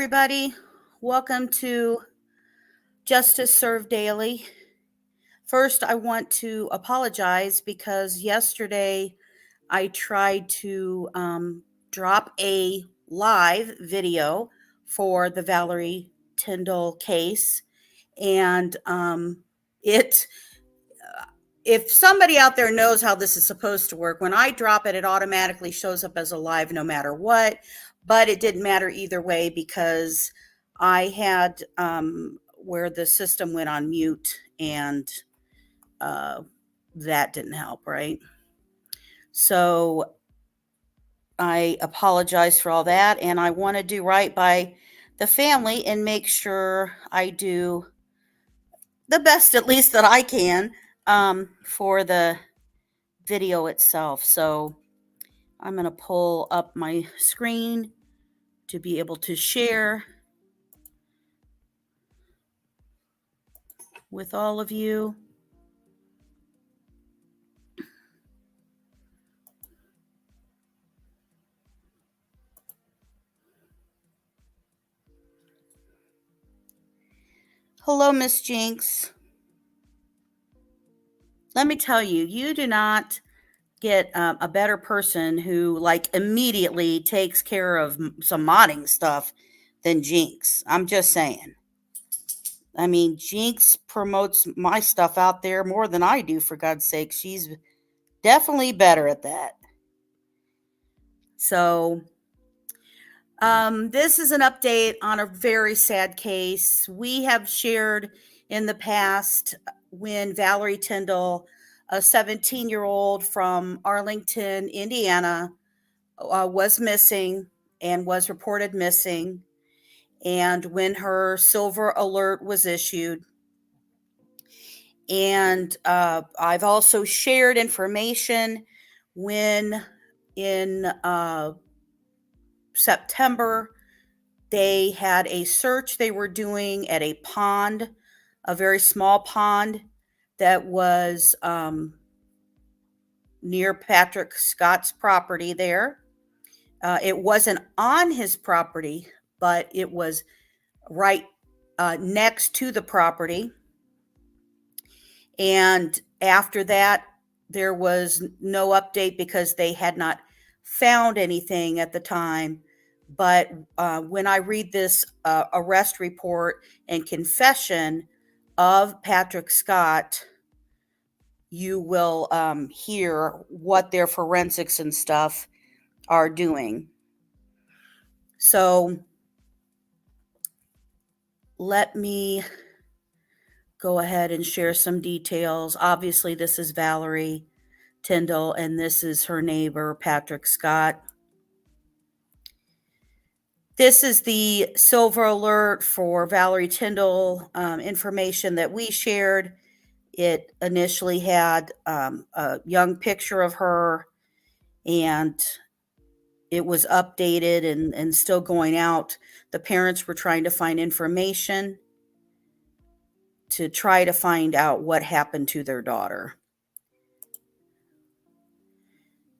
everybody. Welcome to Justice Served Daily. First, I want to apologize because yesterday I tried to drop a live video for the Valerie Tindall case, and it if somebody out there knows how this is supposed to work, when I drop it, it automatically shows up as a live no matter what. But it didn't matter either way because I had where the system went on mute, and that didn't help, right? So I apologize for all that, and I want to do right by the family and make sure I do the best, at least that I can, for the video itself. So I'm going to pull up my screen to be able to share with all of you. Hello, Miss Jinx. Let me tell you, you do not get a better person who immediately takes care of some modding stuff than Jinx. I'm just saying. I mean, Jinx promotes my stuff out there more than I do, for God's sake. She's definitely better at that. So this is an update on a very sad case. We have shared in the past when Valerie Tindall, a 17-year-old from Arlington, Indiana, was missing and was reported missing. And when her silver alert was issued. And I've also shared information when in September, they had a search they were doing at a pond, a very small pond that was near Patrick Scott's property there. It wasn't on his property, but it was right next to the property. And after that, there was no update because they had not found anything at the time. But when I read this arrest report and confession of Patrick Scott, you will hear what their forensics and stuff are doing. So let me go ahead and share some details. Obviously, this is Valerie Tindall, and this is her neighbor, Patrick Scott. This is the silver alert for Valerie Tindall information that we shared. It initially had a young picture of her, and it was updated and still going out. The parents were trying to find information to try to find out what happened to their daughter.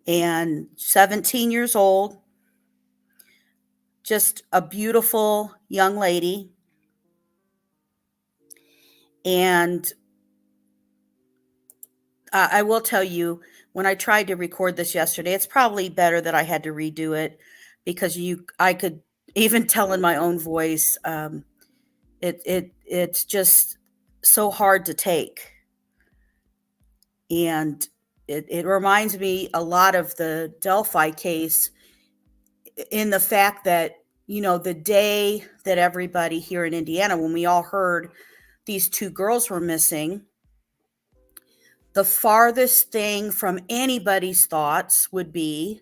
And 17 years old, just a beautiful young lady. And I will tell you, when I tried to record this yesterday, it's probably better that I had to redo it because I could even tell in my own voice. It's just so hard to take. And it reminds me a lot of the Delphi case in the fact that, the day that everybody here in Indiana, when we all heard these two girls were missing, the farthest thing from anybody's thoughts would be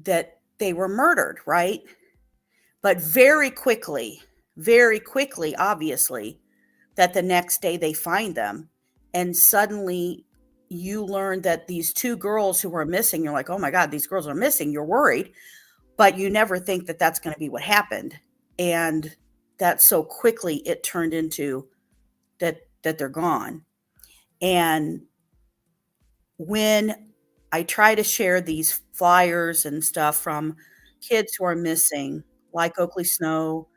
that they were murdered, right? But very quickly, obviously, that the next day they find them. And suddenly you learn that these two girls who were missing, you're like, oh my God, these girls are missing. You're worried, but you never think that that's going to be what happened. And that so quickly it turned into that they're gone. And when I try to share these flyers and stuff from kids who are missing, like Oakley Snow,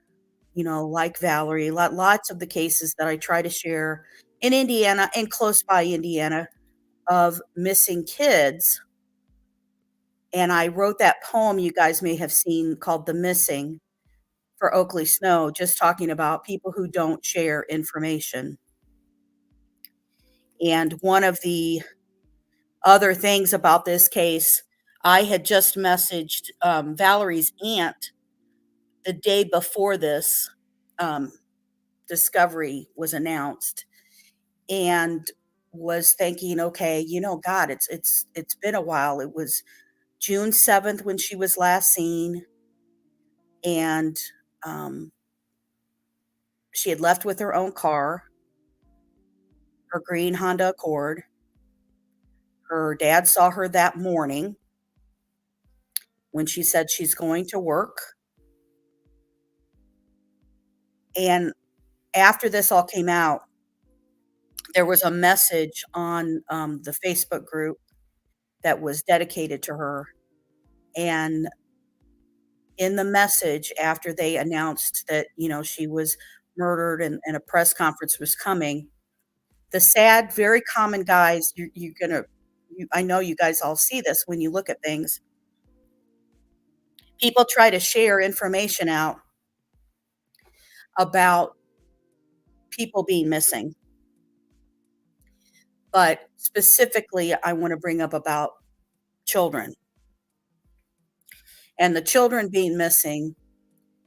like Valerie, lots of the cases that I try to share in Indiana and close by Indiana of missing kids. And I wrote that poem you guys may have seen called The Missing for Oakley Snow, just talking about people who don't share information. And one of the other things about this case, I had just messaged Valerie's aunt the day before this um, discovery was announced, and was thinking, okay, God, it's been a while. It was June 7th when she was last seen, and um, she had left with her own car, her green Honda Accord. Her dad saw her that morning when she said she's going to work. And after this all came out, there was a message on the Facebook group that was dedicated to her. And in the message, after they announced that, she was murdered and a press conference was coming, the sad, very common guys, I know you guys all see this when you look at things. People try to share information out about people being missing. But specifically, I want to bring up about children. And the children being missing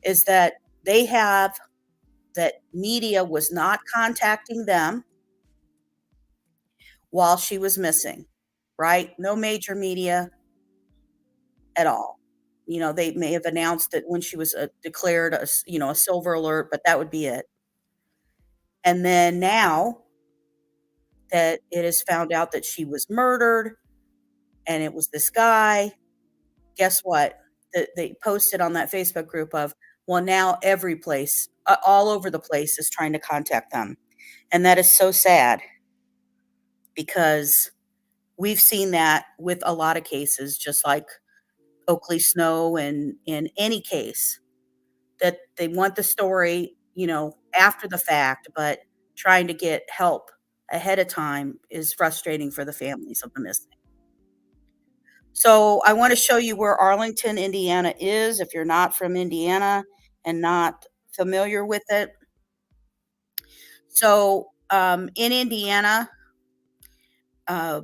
is that that media was not contacting them while she was missing, right? No major media at all. They may have announced that when she was declared a silver alert, but that would be it. And then now that it is found out that she was murdered and it was this guy, guess what? They posted on that Facebook group of, well, now every place, all over the place, is trying to contact them. And that is so sad, because we've seen that with a lot of cases, just like Oakley Snow, and in any case, that they want the story, after the fact, but trying to get help ahead of time is frustrating for the families of the missing. So I want to show you where Arlington, Indiana is, if you're not from Indiana and not familiar with it. So in Indiana, uh,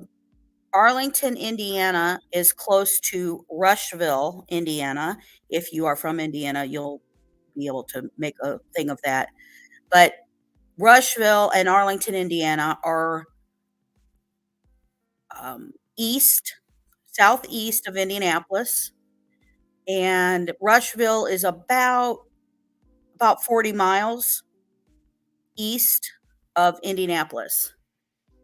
Arlington, Indiana is close to Rushville, Indiana. If you are from Indiana, you'll be able to make a thing of that. But Rushville and Arlington, Indiana are southeast of Indianapolis. And Rushville is about 40 miles east of Indianapolis.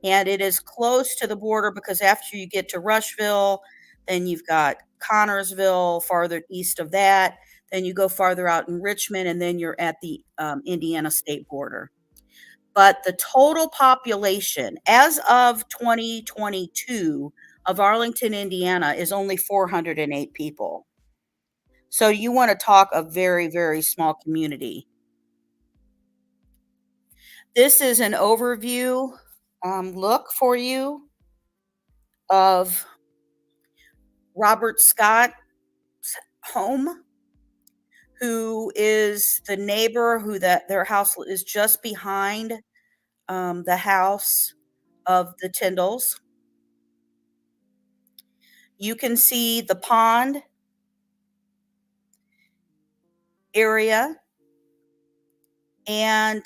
And it is close to the border, because after you get to Rushville, then you've got Connorsville farther east of that. Then you go farther out in Richmond, and then you're at the Indiana state border. But the total population as of 2022 of Arlington, Indiana is only 408 people. So you want to talk a very, very small community. This is an overview look for you of Robert Scott's home, who is the neighbor their house is just behind the house of the Tindalls. You can see the pond area, and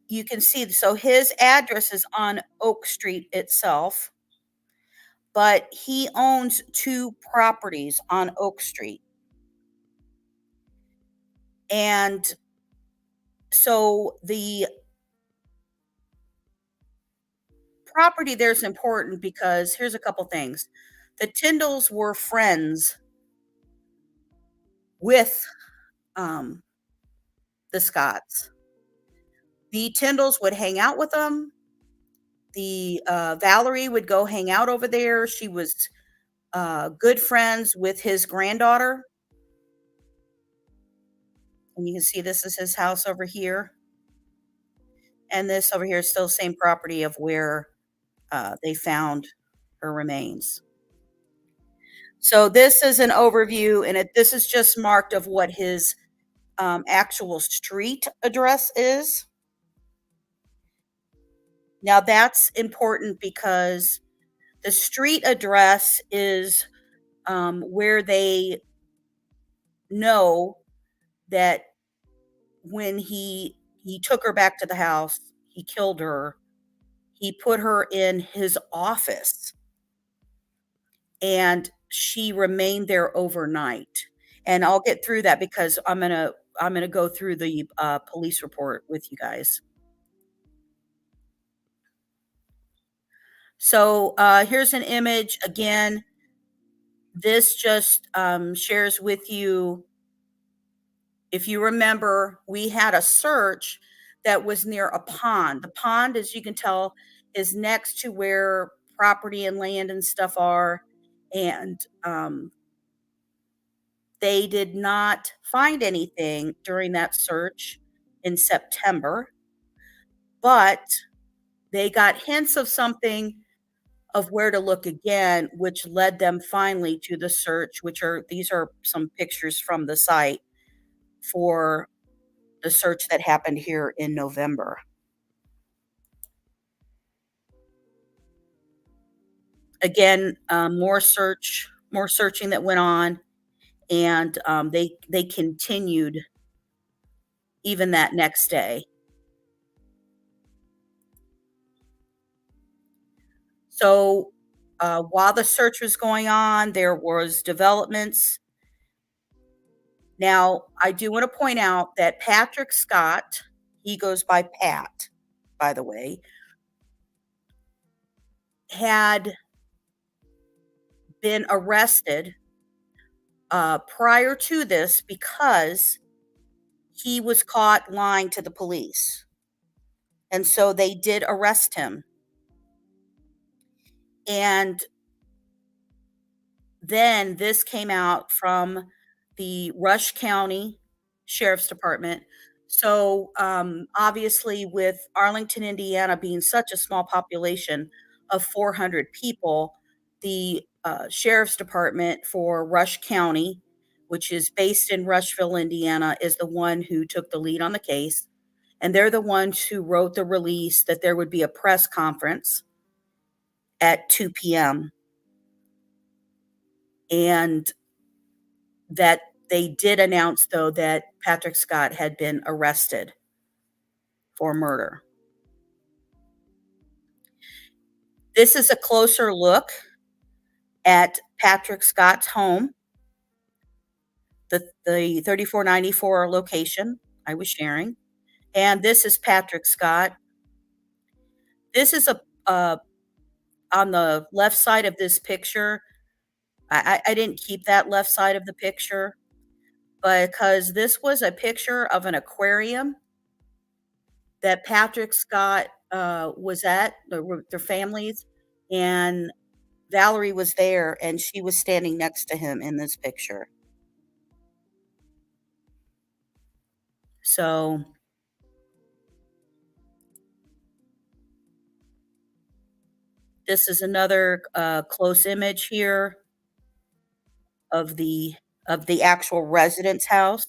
you can see, so his address is on Oak Street itself, but he owns 2 properties on Oak Street. And so the property there is important, because here's a couple things. The Tindalls were friends with the Scotts. The Tindalls would hang out with them. The Valerie would go hang out over there. She was good friends with his granddaughter. And you can see this is his house over here. And this over here is still the same property of where they found her remains. So this is an overview, and this is just marked of what his actual street address is. Now that's important because the street address is where they know that when he took her back to the house, he killed her, he put her in his office, and she remained there overnight. And I'll get through that because I'm gonna go through the police report with you guys. So here's an image again. This just shares with you, if you remember, we had a search that was near a pond. The pond, as you can tell, is next to where property and land and stuff are. And they did not find anything during that search in September, but they got hints of something of where to look again, which led them finally to the search, these are some pictures from the site for the search that happened here in November. Again, more searching that went on, and they continued even that next day. So while the search was going on, there was developments. Now, I do want to point out that Patrick Scott, he goes by Pat, by the way, had been arrested prior to this because he was caught lying to the police. And so they did arrest him. And then this came out from the Rush County Sheriff's Department. So obviously, with Arlington, Indiana being such a small population of 400 people, the Sheriff's Department for Rush County, which is based in Rushville, Indiana, is the one who took the lead on the case. And they're the ones who wrote the release that there would be a press conference at 2 p.m. And that they did announce, though, that Patrick Scott had been arrested for murder. This is a closer look at Patrick Scott's home, the 3494 location I was sharing. And this is Patrick Scott. This is on the left side of this picture. I didn't keep that left side of the picture because this was a picture of an aquarium that Patrick Scott was at, their families, and Valerie was there, and she was standing next to him in this picture. So this is another close image here of the actual residence house.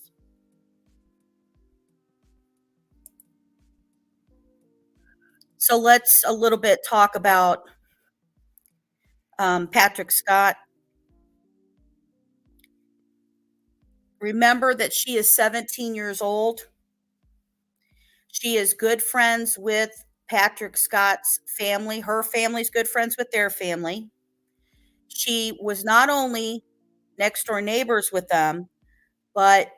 So let's a little bit talk about Patrick Scott. Remember that she is 17 years old. She is good friends with Patrick Scott's family. Her family's good friends with their family. She was not only next door neighbors with them, but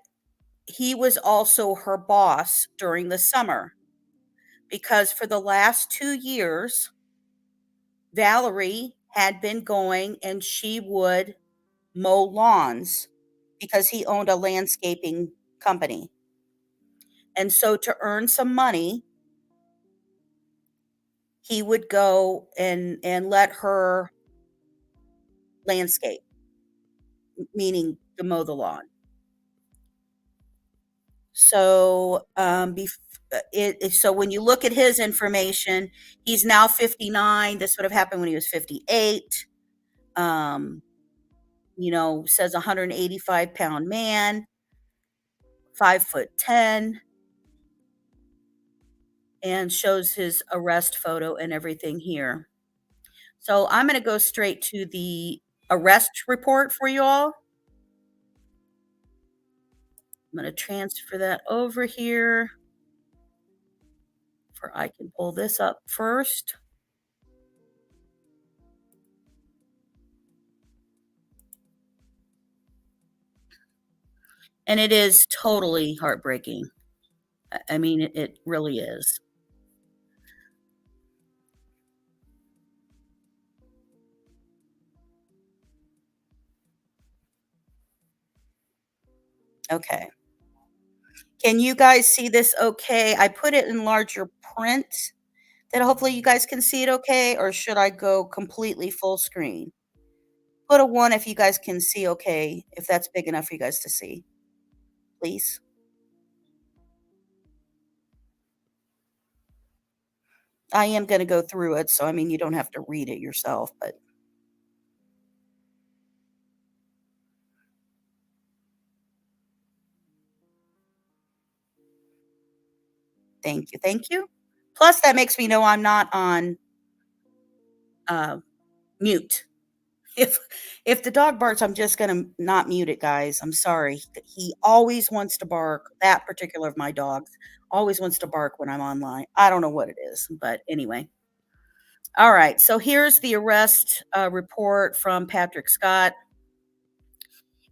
he was also her boss during the summer, because for the last 2 years, Valerie had been going and she would mow lawns because he owned a landscaping company. And so to earn some money, he would go and let her landscape, meaning to mow the lawn. So, so when you look at his information, he's now 59. This would have happened when he was 58. Um, says 185-pound man, 5'10", and shows his arrest photo and everything here. So I'm going to go straight to the arrest report for you all. I'm going to transfer that over here, for I can pull this up first. And it is totally heartbreaking. I mean, it really is. Okay. Can you guys see this okay? I put it in larger print that hopefully you guys can see it okay, or should I go completely full screen? Put a 1 if you guys can see okay, if that's big enough for you guys to see, please. I am gonna go through it, so, I mean, you don't have to read it yourself, but thank you, thank you. Plus, that makes me know I'm not on, uh, mute. If if the dog barks, I'm just gonna not mute it, guys. I'm sorry. He always wants to bark. That particular of my dogs always wants to bark when I'm online. I don't know what it is, but anyway. All right. So here's the arrest report from Patrick Scott,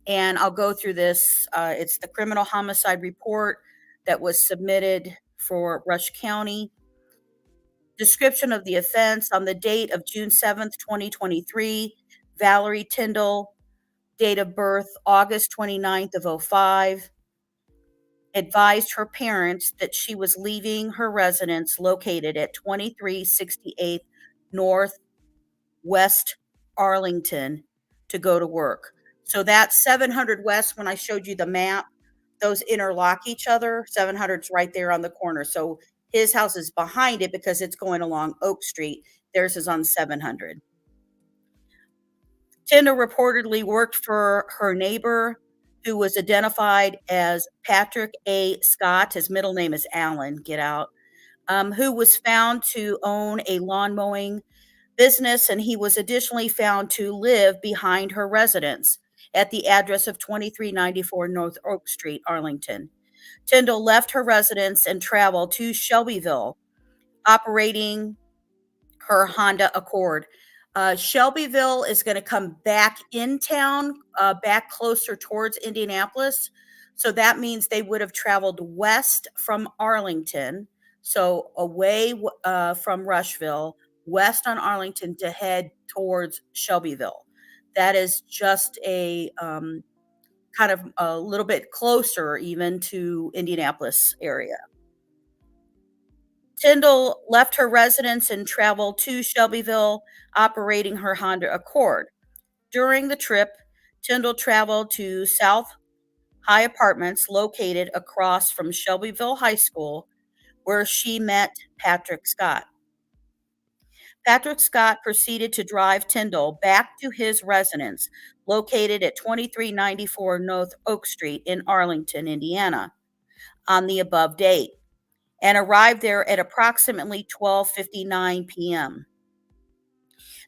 and I'll go through this. It's the criminal homicide report that was submitted for Rush County. Description of the offense: on the date of June 7th, 2023, Valerie Tindall, date of birth August 29th of '05, advised her parents that she was leaving her residence located at 2368 North West Arlington to go to work. So that's 700 West. When I showed you the map, those interlock each other. 700's right there on the corner. So his house is behind it because it's going along Oak Street. Theirs is on 700. Tindall reportedly worked for her neighbor, who was identified as Patrick A. Scott. His middle name is Allen, get out, who was found to own a lawn mowing business, and he was additionally found to live behind her residence at the address of 2394 North Oak Street, Arlington. Tindall left her residence and traveled to Shelbyville, operating her Honda Accord. Shelbyville is going to come back in town, back closer towards Indianapolis. So that means they would have traveled west from Arlington, so away from Rushville, west on Arlington to head towards Shelbyville. That is just a kind of a little bit closer even to Indianapolis area. Tindall left her residence and traveled to Shelbyville, operating her Honda Accord. During the trip, Tindall traveled to South High Apartments located across from Shelbyville High School, where she met Patrick Scott. Patrick Scott proceeded to drive Tindall back to his residence located at 2394 North Oak Street in Arlington, Indiana, on the above date, and arrived there at approximately 12:59 p.m.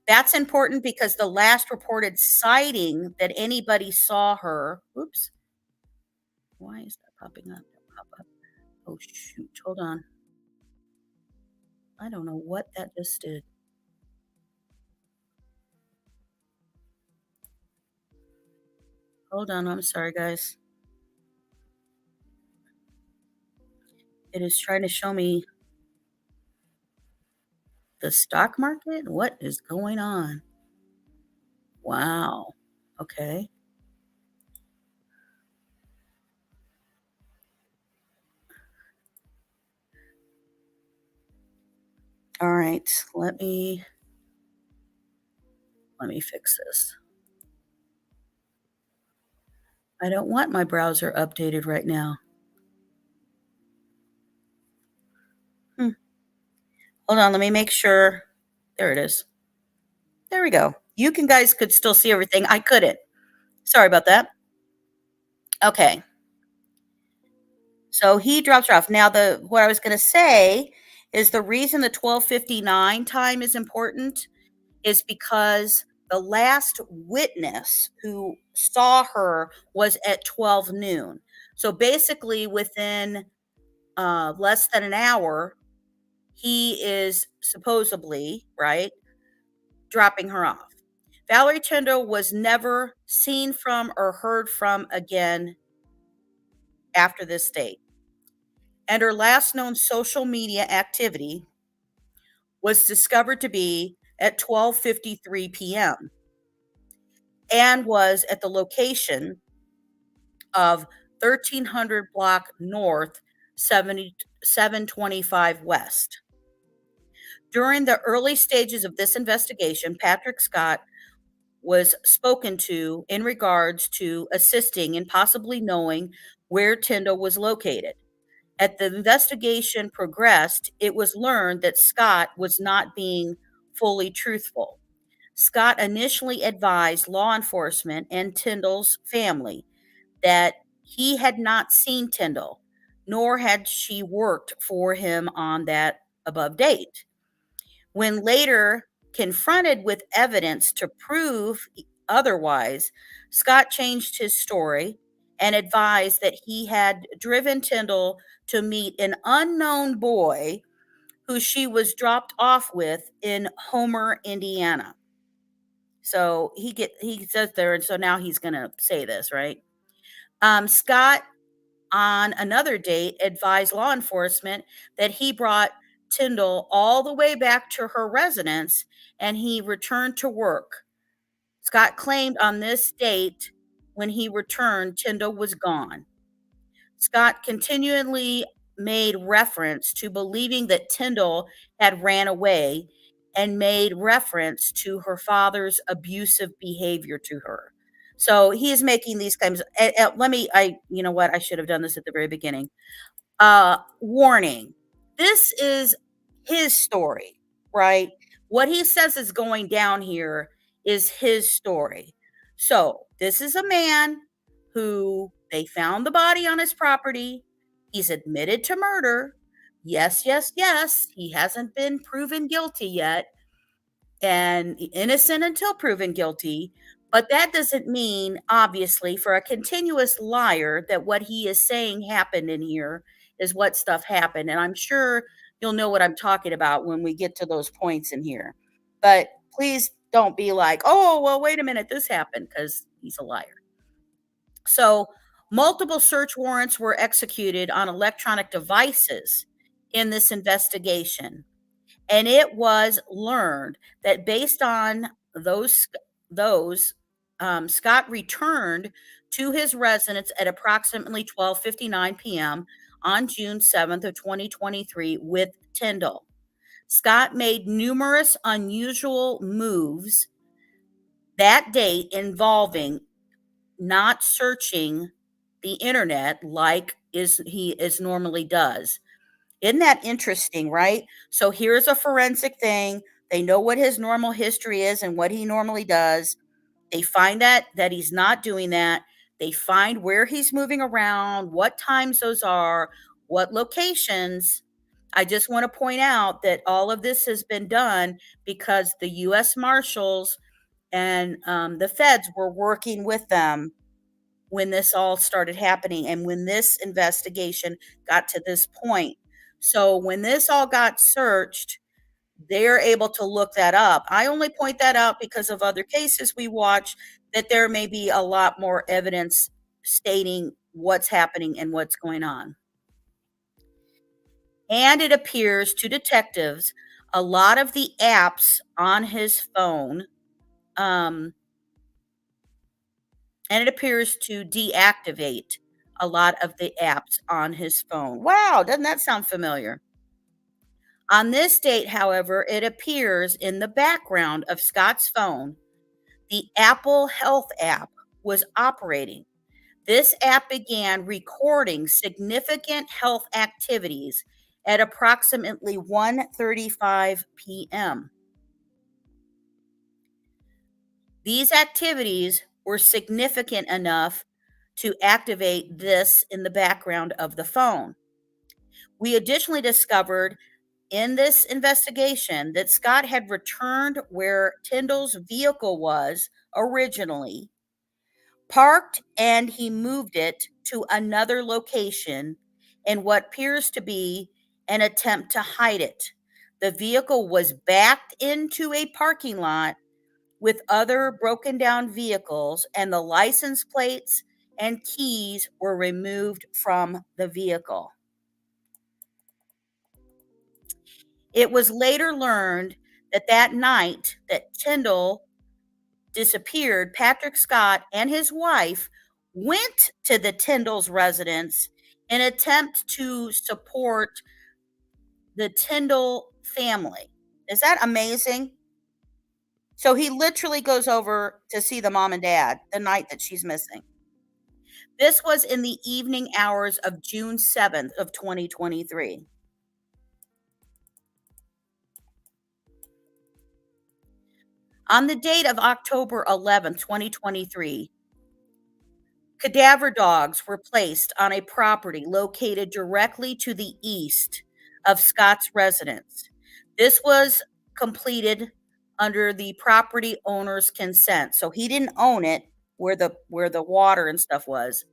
That's important because the last reported sighting that anybody saw her, oops, why is that popping up? Pop up. Oh shoot, hold on. I don't know what that just did. Hold on, I'm sorry guys. It is trying to show me the stock market. What is going on? Wow. Okay. All right. Let me fix this. I don't want my browser updated right now. Hold on, let me make sure. There it is. There we go. You guys could still see everything. I couldn't. Sorry about that. Okay. So he drops her off. Now, what I was going to say is the reason the 12:59 time is important is because the last witness who saw her was at 12 noon. So basically, within less than an hour, he is supposedly, right, dropping her off. Valerie Tindall was never seen from or heard from again after this date. And her last known social media activity was discovered to be at 12:53 p.m. and was at the location of 1300 block north, 725 west. During the early stages of this investigation, Patrick Scott was spoken to in regards to assisting and possibly knowing where Tindall was located. As the investigation progressed, it was learned that Scott was not being fully truthful. Scott initially advised law enforcement and Tindall's family that he had not seen Tindall, nor had she worked for him on that above date. When later confronted with evidence to prove otherwise, Scott changed his story and advised that he had driven Tindall to meet an unknown boy who she was dropped off with in Homer, Indiana. So he says there, and so now he's going to say this, right? Scott, on another date, advised law enforcement that he brought Tindall all the way back to her residence and he returned to work. Scott claimed on this date, when he returned, Tindall was gone. Scott continually made reference to believing that Tindall had ran away and made reference to her father's abusive behavior to her. So he is making these claims. You know what? I should have done this at the very beginning. Warning. This is his story, right? What he says is going down here is his story. So this is a man who they found the body on his property. He's admitted to murder. Yes, yes, yes. He hasn't been proven guilty yet and innocent until proven guilty. But that doesn't mean, obviously, for a continuous liar that what he is saying happened in here is what stuff happened. And I'm sure you'll know what I'm talking about when we get to those points in here. But please don't be like, oh, well, wait a minute, this happened, because he's a liar. So, multiple search warrants were executed on electronic devices in this investigation. And it was learned that based on those Scott returned to his residence at approximately 12:59 p.m. on June 7th of 2023 with Tindall. Scott made numerous unusual moves that date involving not searching the internet like he normally does. Isn't that interesting, right? So here's a forensic thing. They know what his normal history is and what he normally does. They find that he's not doing that. They find where he's moving around, what times those are, what locations. I just want to point out that all of this has been done because the U.S. Marshals and the feds were working with them when this all started happening and when this investigation got to this point. So when this all got searched, they're able to look that up. I only point that out because of other cases we watch that there may be a lot more evidence stating what's happening and what's going on. And it appears to detectives a lot of the apps on his phone, and it appears to deactivate a lot of the apps on his phone. Wow, doesn't that sound familiar? On this date, however, it appears in the background of Scott's phone, the Apple Health app was operating. This app began recording significant health activities at approximately 1:35 p.m. These activities were significant enough to activate this in the background of the phone. We additionally discovered in this investigation that Scott had returned where Tindall's vehicle was originally, parked, and he moved it to another location in what appears to be an attempt to hide it. The vehicle was backed into a parking lot with other broken down vehicles, and the license plates and keys were removed from the vehicle. It was later learned that that night that Tindall disappeared, Patrick Scott and his wife went to the Tindall's residence in an attempt to support the Tindall family. Is that amazing? So he literally goes over to see the mom and dad the night that she's missing. This was in the evening hours of June 7th of 2023. On the date of October 11th, 2023, cadaver dogs were placed on a property located directly to the east of Scott's residence. This was completed under the property owner's consent. So he didn't own it where the water and stuff was.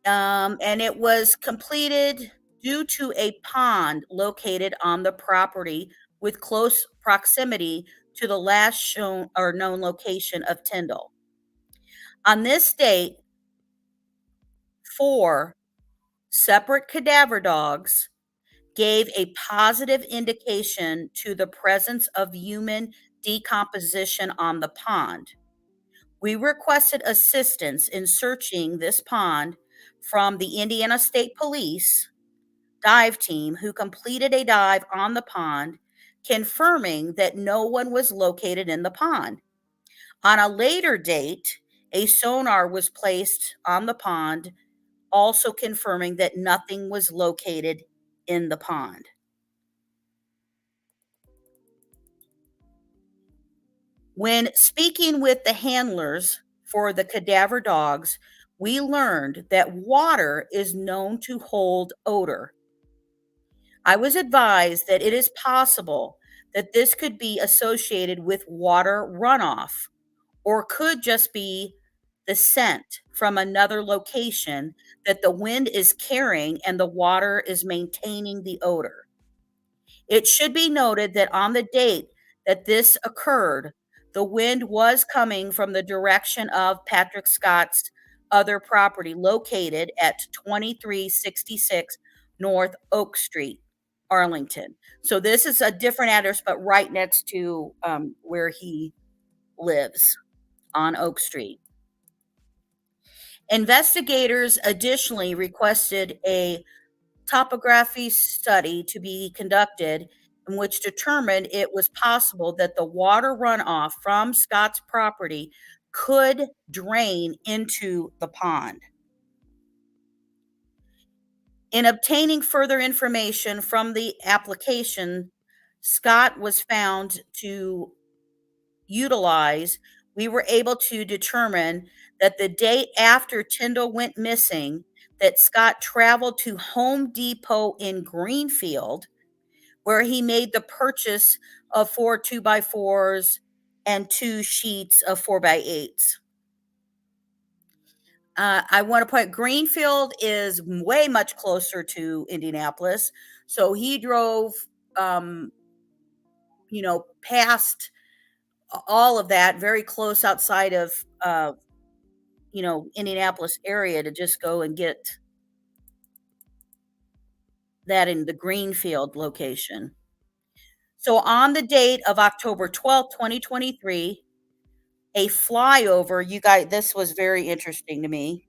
And it was completed due to a pond located on the property with close proximity to the last shown or known location of Tindall. On this date, 4 separate cadaver dogs gave a positive indication to the presence of human decomposition on the pond. We requested assistance in searching this pond from the Indiana State Police dive team, who completed a dive on the pond, confirming that no one was located in the pond. On a later date, a sonar was placed on the pond, also confirming that nothing was located in the pond. When speaking with the handlers for the cadaver dogs, we learned that water is known to hold odor. I was advised that it is possible that this could be associated with water runoff, or could just be the scent from another location that the wind is carrying and the water is maintaining the odor. It should be noted that on the date that this occurred, the wind was coming from the direction of Patrick Scott's other property located at 2366 North Oak Street, Arlington. So this is a different address, but right next to where he lives on Oak Street. Investigators additionally requested a topography study to be conducted, in which determined it was possible that the water runoff from Scott's property could drain into the pond. In obtaining further information from the application Scott was found to utilize, we were able to determine that the day after Tindall went missing, that Scott traveled to Home Depot in Greenfield, where he made the purchase of 4 2x4s and 2 sheets of 4x8s. I want to point, Greenfield is way much closer to Indianapolis. So he drove, past all of that, very close outside of, Indianapolis area, to just go and get that in the Greenfield location. So on the date of October 12th, 2023, a flyover, you guys, this was very interesting to me.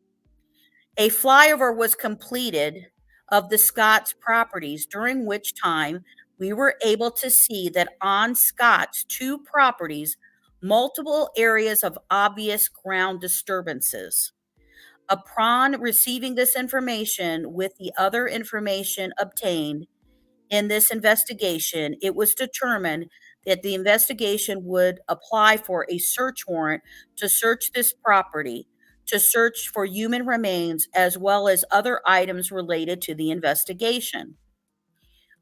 A flyover was completed of the Scott's properties, during which time we were able to see that on Scott's 2 properties, multiple areas of obvious ground disturbances. Upon receiving this information with the other information obtained in this investigation, it was determined that the investigation would apply for a search warrant to search this property, to search for human remains, as well as other items related to the investigation.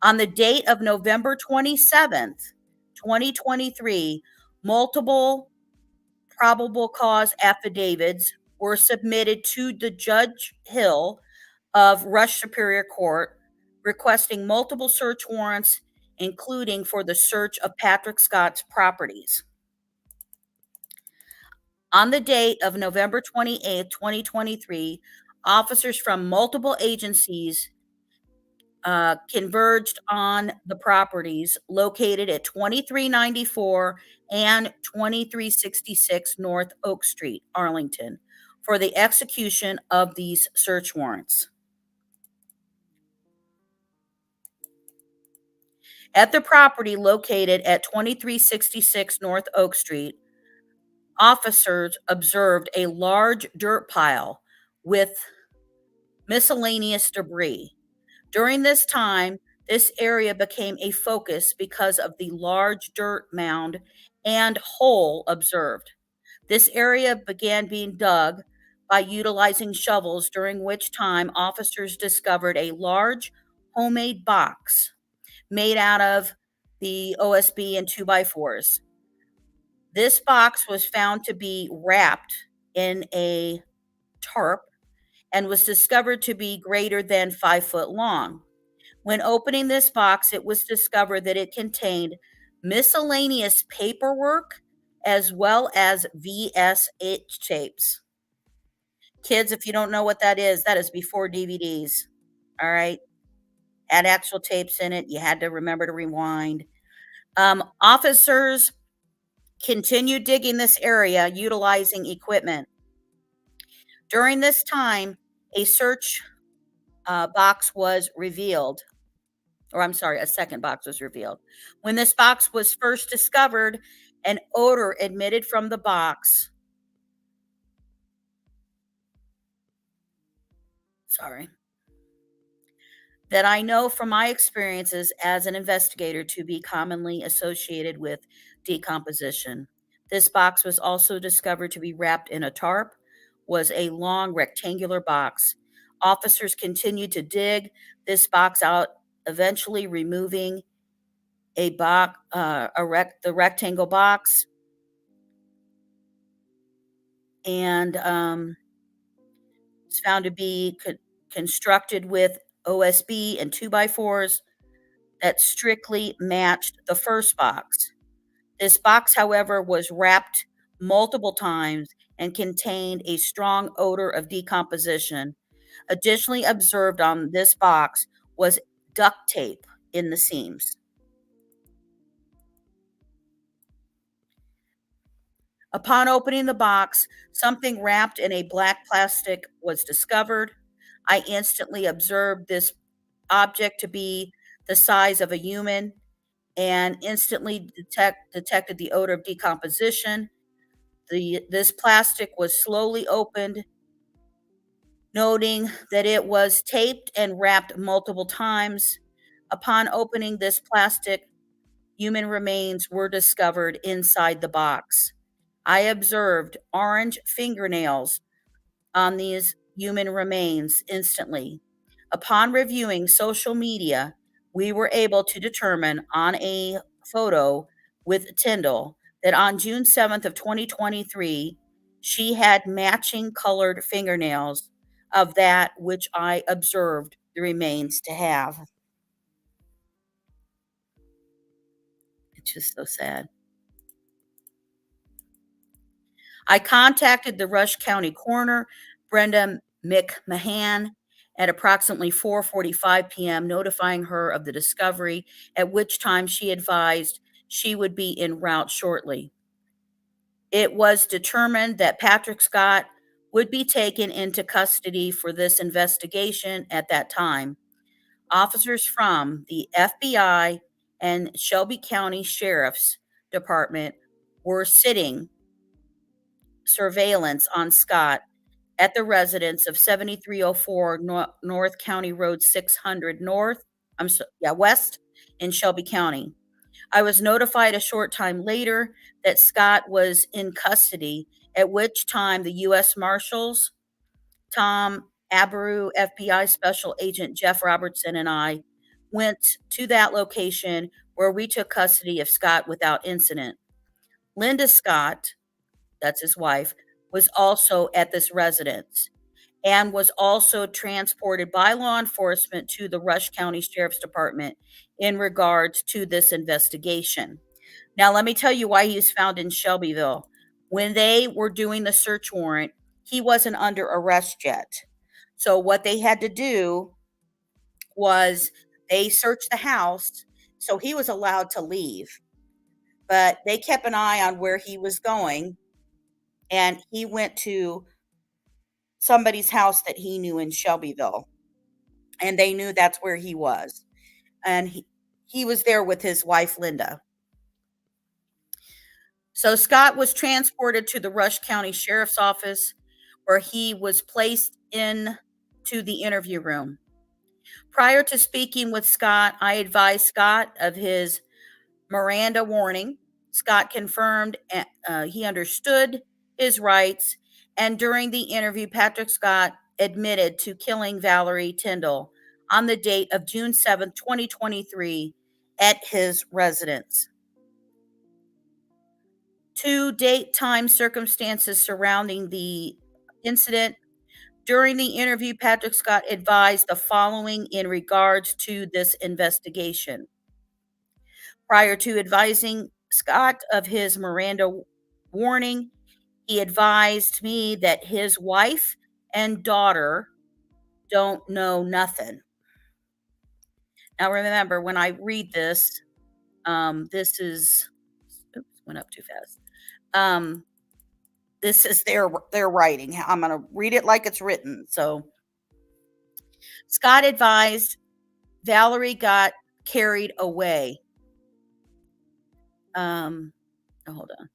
On the date of November 27th, 2023, multiple probable cause affidavits were submitted to the Judge Hill of Rush Superior Court requesting multiple search warrants, including for the search of Patrick Scott's properties. On the date of November 28th, 2023, officers from multiple agencies converged on the properties located at 2394 and 2366 North Oak Street, Arlington, for the execution of these search warrants. At the property located at 2366 North Oak Street, officers observed a large dirt pile with miscellaneous debris. During this time, this area became a focus because of the large dirt mound and hole observed. This area began being dug by utilizing shovels, during which time officers discovered a large homemade box made out of the OSB and 2x4s. This box was found to be wrapped in a tarp and was discovered to be greater than 5 foot long. When opening this box, it was discovered that it contained miscellaneous paperwork as well as VSH tapes. Kids, if you don't know what that is before DVDs. All right. Had actual tapes in it. You had to remember to rewind. Officers continued digging this area utilizing equipment. During this time, a search box was revealed. Or I'm sorry, a second box was revealed. When this box was first discovered, an odor emitted from the box. Sorry. That I know from my experiences as an investigator to be commonly associated with decomposition. This box was also discovered to be wrapped in a tarp, was a long rectangular box. Officers continued to dig this box out, eventually removing a box, the rectangle box, and it's found to be constructed with OSB and 2x4s that strictly matched the first box. This box, however, was wrapped multiple times and contained a strong odor of decomposition. Additionally observed on this box was duct tape in the seams. Upon opening the box, something wrapped in a black plastic was discovered. I instantly observed this object to be the size of a human and instantly detected the odor of decomposition. This plastic was slowly opened, noting that it was taped and wrapped multiple times. Upon opening this plastic, human remains were discovered inside the box. I observed orange fingernails on these human remains instantly. Upon reviewing social media, we were able to determine on a photo with Tindall that on June 7th of 2023, she had matching colored fingernails of that which I observed the remains to have. It's just so sad. I contacted the Rush County coroner, Brenda McMahon, at approximately 4:45 p.m., notifying her of the discovery, at which time she advised she would be en route shortly. It was determined that Patrick Scott would be taken into custody for this investigation at that time. Officers from the FBI and Shelby County Sheriff's Department were sitting surveillance on Scott at the residence of 7304 North County Road 600 North, West in Shelby County. I was notified a short time later that Scott was in custody, at which time the U.S. Marshals, Tom Aberu, FBI Special Agent Jeff Robertson, and I went to that location where we took custody of Scott without incident. Linda Scott, that's his wife, was also at this residence and was also transported by law enforcement to the Rush County Sheriff's Department in regards to this investigation. Now, let me tell you why he was found in Shelbyville. When they were doing the search warrant, he wasn't under arrest yet. So what they had to do was they searched the house, so he was allowed to leave. But they kept an eye on where he was going, and he went to somebody's house that he knew in Shelbyville, and they knew that's where he was. And he was there with his wife, Linda. So Scott was transported to the Rush County Sheriff's Office, where he was placed into the interview room. Prior to speaking with Scott, I advised Scott of his Miranda warning. Scott confirmed he understood his rights, and during the interview, Patrick Scott admitted to killing Valerie Tindall on the date of June 7th, 2023, at his residence. To date, time, circumstances surrounding the incident. During the interview, Patrick Scott advised the following in regards to this investigation. Prior to advising Scott of his Miranda warning, he advised me that his wife and daughter don't know nothing. Now, remember, when I read this, this is, oops, went up too fast. This is their writing. I'm going to read it like it's written. So, Scott advised Valerie got carried away. Hold on.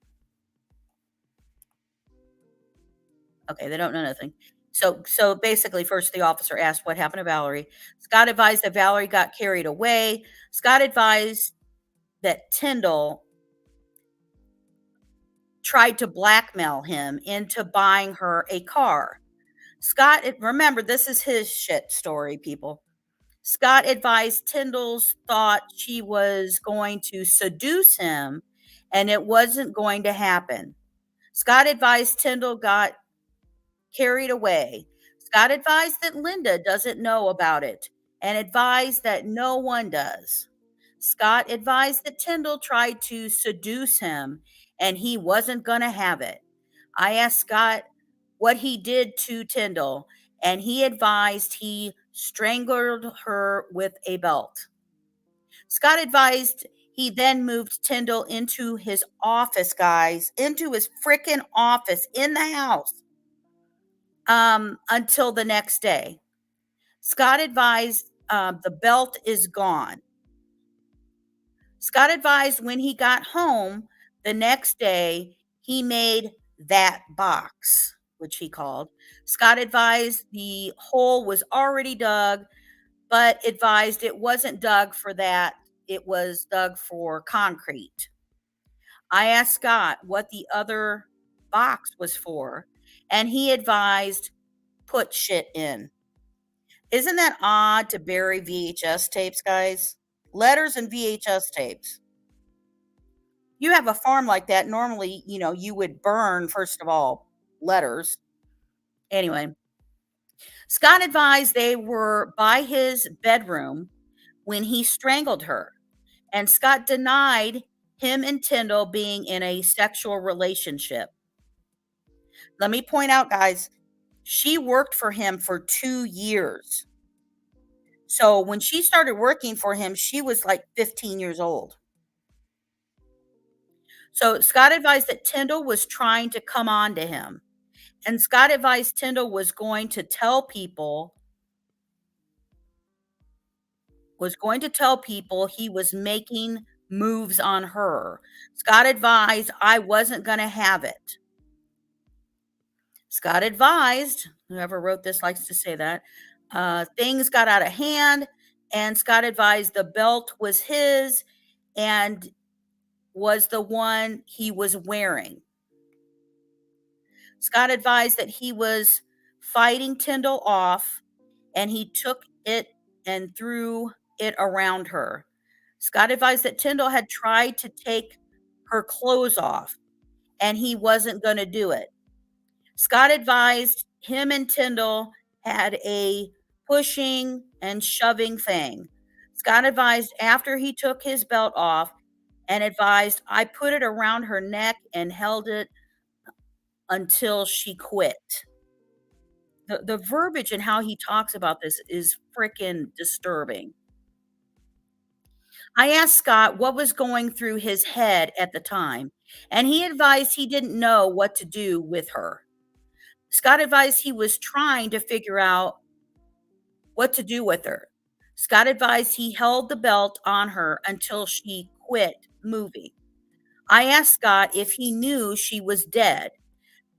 Okay, they don't know nothing. So basically, first the officer asked what happened to Valerie. Scott advised that Valerie got carried away. Scott advised that Tindall tried to blackmail him into buying her a car. Scott, remember, this is his shit story, people. Scott advised Tindall's thought she was going to seduce him, and it wasn't going to happen. Scott advised Tindall got carried away. Scott advised that Linda doesn't know about it and advised that no one does. Scott advised that Tindall tried to seduce him and he wasn't going to have it. I asked Scott what he did to Tindall, and he advised he strangled her with a belt. Scott advised he then moved Tindall into his office, guys, into his freaking office in the house until the next day. Scott advised the belt is gone. Scott advised when he got home the next day, he made that box, which he called. Scott advised the hole was already dug, but advised it wasn't dug for that. It was dug for concrete. I asked Scott what the other box was for, and he advised put shit in. Isn't that odd to bury VHS tapes, guys? Letters and VHS tapes. You have a farm like that, normally, you would burn, first of all, letters. Anyway, Scott advised they were by his bedroom when he strangled her, and Scott denied him and Tindall being in a sexual relationship. Let me point out, guys, she worked for him for 2 years. So when she started working for him, she was like 15 years old. So Scott advised that Tindall was trying to come on to him. And Scott advised Tindall was going to tell people he was making moves on her. Scott advised I wasn't going to have it. Scott advised, whoever wrote this likes to say that, things got out of hand, and Scott advised the belt was his and was the one he was wearing. Scott advised that he was fighting Tindall off and he took it and threw it around her. Scott advised that Tindall had tried to take her clothes off and he wasn't going to do it. Scott advised him and Tindall had a pushing and shoving thing. Scott advised after he took his belt off and advised, I put it around her neck and held it until she quit. The verbiage and how he talks about this is freaking disturbing. I asked Scott what was going through his head at the time, and he advised he didn't know what to do with her. Scott advised he was trying to figure out what to do with her. Scott advised he held the belt on her until she quit moving. I asked Scott if he knew she was dead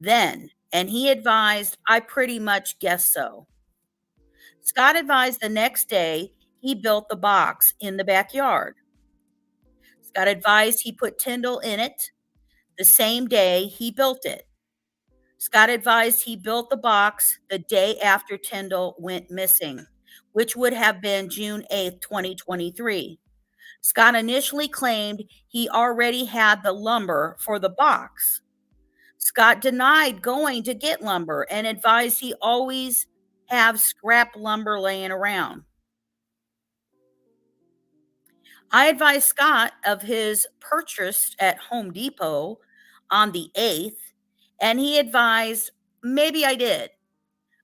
then, and he advised, I pretty much guess so. Scott advised the next day he built the box in the backyard. Scott advised he put Tindall in it the same day he built it. Scott advised he built the box the day after Tindall went missing, which would have been June 8th, 2023. Scott initially claimed he already had the lumber for the box. Scott denied going to get lumber and advised he always have scrap lumber laying around. I advised Scott of his purchase at Home Depot on the 8th, and he advised, maybe I did.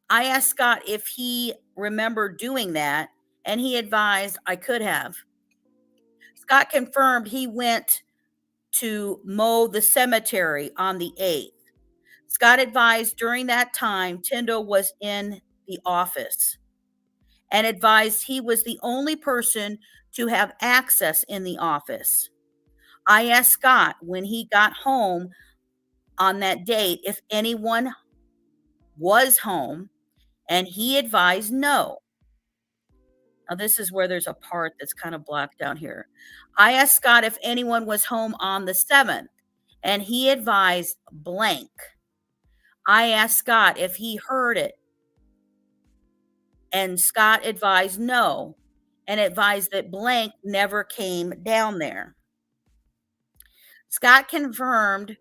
I asked Scott if he remembered doing that, and he advised I could have. Scott confirmed he went to mow the cemetery on the 8th. Scott advised during that time Tindall was in the office and advised he was the only person to have access in the office. I asked Scott when he got home on that date if anyone was home, and he advised no. Now, this is where there's a part that's kind of blacked down here. I asked Scott if anyone was home on the 7th, and he advised blank. I asked Scott if he heard it, and Scott advised no, and advised that blank never came down there. Scott confirmed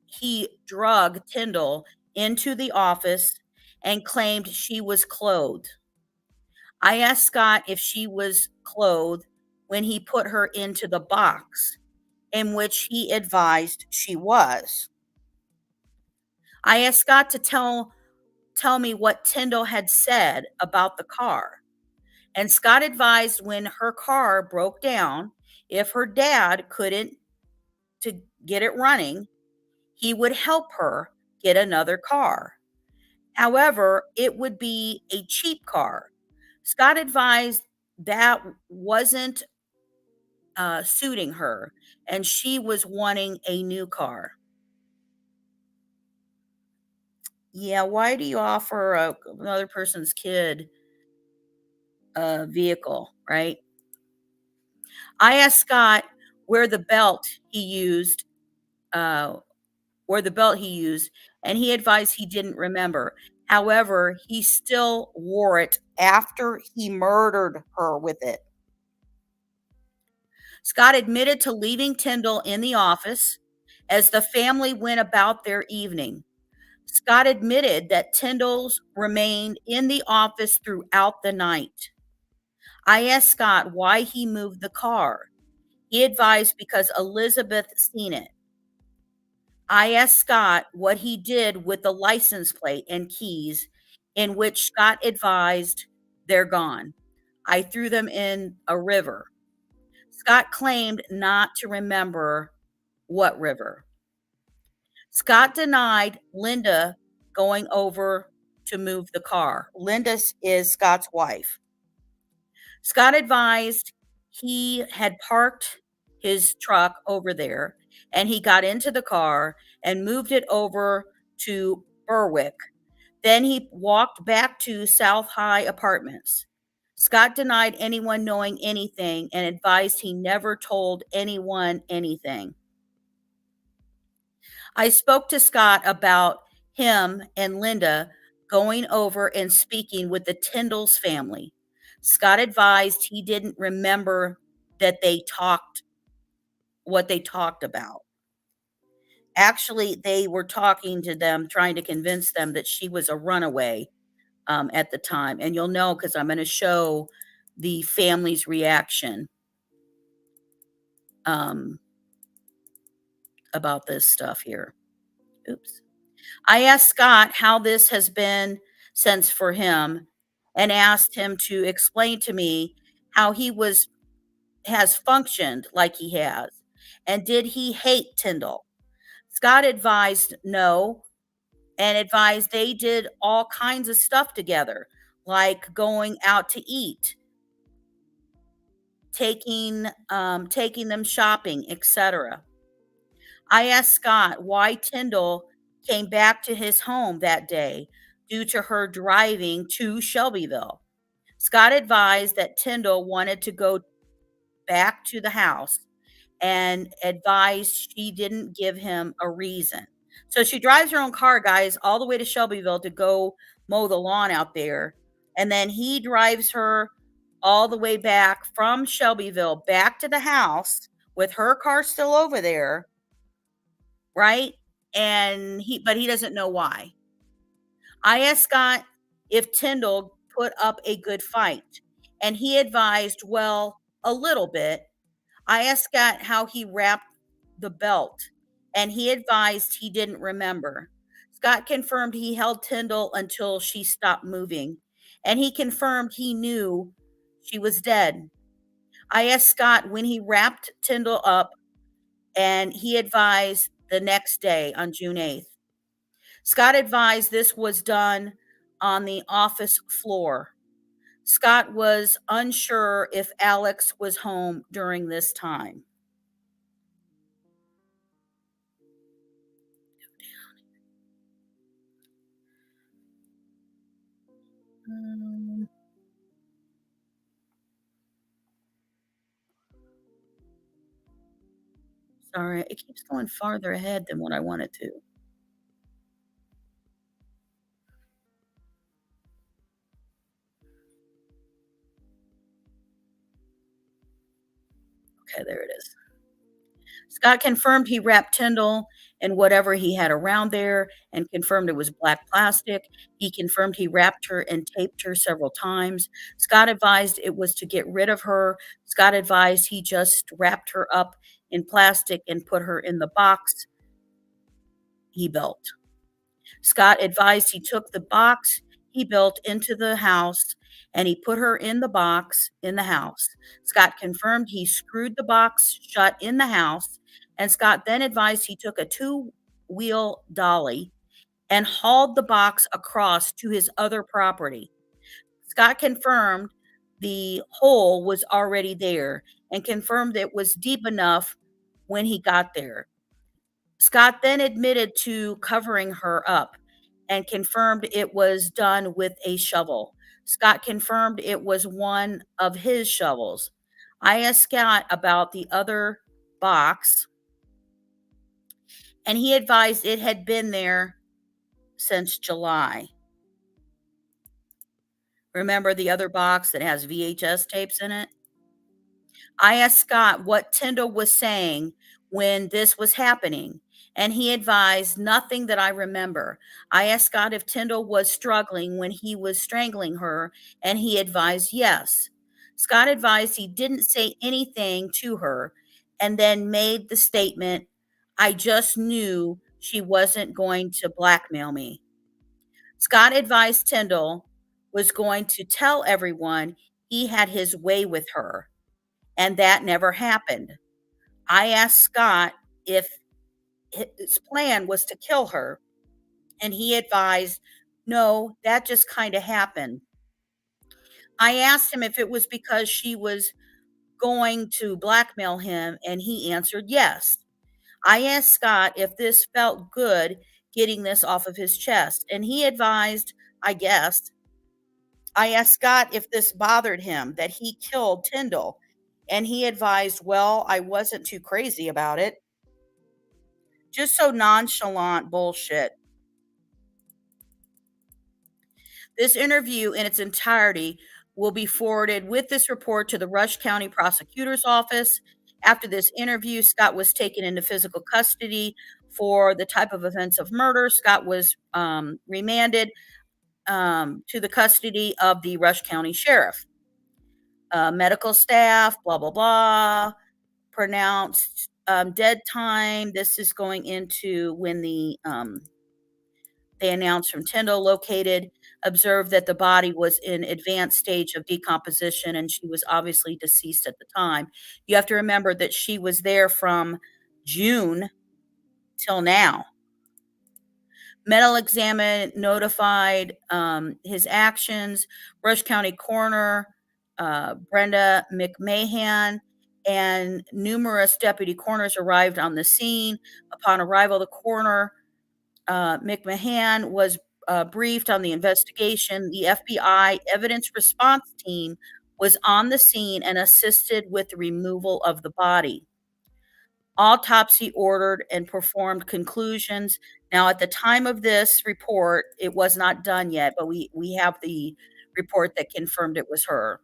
he drug Tindall into the office and claimed she was clothed. I asked Scott if she was clothed when he put her into the box, in which he advised she was. I asked Scott to tell me what Tindall had said about the car. And Scott advised when her car broke down, if her dad couldn't to get it running, he would help her get another car. However, it would be a cheap car. Scott advised that wasn't suiting her, and she was wanting a new car. Yeah, why do you offer another person's kid a vehicle, right? I asked Scott where the belt he used, and he advised he didn't remember. However, he still wore it after he murdered her with it. Scott admitted to leaving Tindall in the office as the family went about their evening. Scott admitted that Tindall's remained in the office throughout the night. I asked Scott why he moved the car. He advised because Elizabeth seen it. I asked Scott what he did with the license plate and keys, in which Scott advised they're gone. I threw them in a river. Scott claimed not to remember what river. Scott denied Linda going over to move the car. Linda is Scott's wife. Scott advised he had parked his truck over there, and he got into the car and moved it over to Berwick. Then he walked back to South High Apartments. Scott denied anyone knowing anything and advised he never told anyone anything. I spoke to Scott about him and Linda going over and speaking with the Tindall's family. Scott advised he didn't remember that they talked what they talked about. Actually, they were talking to them, trying to convince them that she was a runaway at the time. And you'll know because I'm going to show the family's reaction um, about this stuff here. Oops. I asked Scott how this has been since for him and asked him to explain to me how he has functioned like he has. And did he hate Tindall? Scott advised no, and advised they did all kinds of stuff together, like going out to eat, taking them shopping, etc. I asked Scott why Tindall came back to his home that day due to her driving to Shelbyville. Scott advised that Tindall wanted to go back to the house and advised she didn't give him a reason. So she drives her own car, guys, all the way to Shelbyville to go mow the lawn out there. And then he drives her all the way back from Shelbyville back to the house with her car still over there, right? But he doesn't know why. I asked Scott if Tindall put up a good fight, and he advised, well, a little bit. I asked Scott how he wrapped the belt, and he advised he didn't remember. Scott confirmed he held Tindall until she stopped moving, and he confirmed he knew she was dead. I asked Scott when he wrapped Tindall up, and he advised the next day on June 8th. Scott advised this was done on the office floor. Scott was unsure if Alex was home during this time. Sorry, it keeps going farther ahead than what I want it to. Okay, there it is. Scott confirmed he wrapped Tindall in whatever he had around there and confirmed it was black plastic. He confirmed he wrapped her and taped her several times. Scott advised it was to get rid of her. Scott advised he just wrapped her up in plastic and put her in the box he built. Scott advised he took the box he built into the house and he put her in the box in the house. Scott confirmed he screwed the box shut in the house, and Scott then advised he took a two-wheel dolly and hauled the box across to his other property. Scott confirmed the hole was already there and confirmed it was deep enough when he got there. Scott then admitted to covering her up and confirmed it was done with a shovel. Scott confirmed it was one of his shovels. I asked Scott about the other box, and he advised it had been there since July. Remember the other box that has VHS tapes in it? I asked Scott what Tindall was saying when this was happening, and he advised nothing that I remember. I asked Scott if Tindall was struggling when he was strangling her, and he advised yes. Scott advised he didn't say anything to her and then made the statement, I just knew she wasn't going to blackmail me. Scott advised Tindall was going to tell everyone he had his way with her, and that never happened. I asked Scott if his plan was to kill her, and he advised, no, that just kind of happened. I asked him if it was because she was going to blackmail him? And he answered yes. I asked Scott if this felt good getting this off of his chest, and he advised, I guessed, I asked Scott if this bothered him that he killed Tindall, and he advised, well, I wasn't too crazy about it. Just so nonchalant bullshit. This interview in its entirety will be forwarded with this report to the Rush County Prosecutor's Office. After this interview, Scott was taken into physical custody for the type of offense of murder. Scott was remanded to the custody of the Rush County Sheriff. Medical staff, blah, blah, blah, pronounced dead time. This is going into when they announced from Tindall located, observed that the body was in advanced stage of decomposition and she was obviously deceased at the time. You have to remember that she was there from June till now. Medical examiner notified his actions. Rush County Coroner Brenda McMahon and numerous deputy coroners arrived on the scene. Upon arrival, the coroner McMahon was briefed on the investigation. The FBI evidence response team was on the scene and assisted with the removal of the body. Autopsy ordered and performed conclusions. Now, at the time of this report, it was not done yet, but we have the report that confirmed it was her.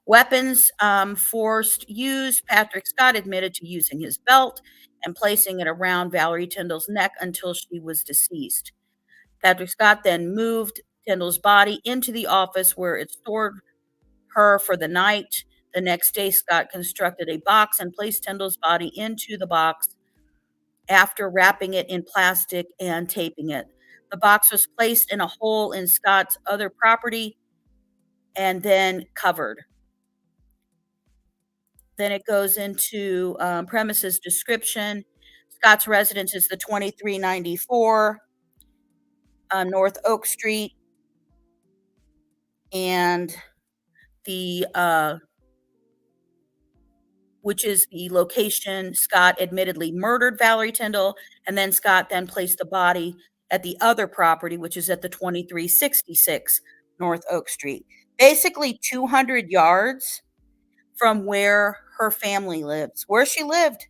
Weapons forced use. Patrick Scott admitted to using his belt and placing it around Valerie Tindall's neck until she was deceased. Patrick Scott then moved Tindall's body into the office where it stored her for the night. The next day, Scott constructed a box and placed Tindall's body into the box after wrapping it in plastic and taping it. The box was placed in a hole in Scott's other property and then covered. Then it goes into premises description. Scott's residence is the 2394 North Oak Street, and the which is the location Scott admittedly murdered Valerie Tindall, and then Scott then placed the body at the other property, which is at the 2366 North Oak Street. Basically 200 yards from where her family lives, where she lived.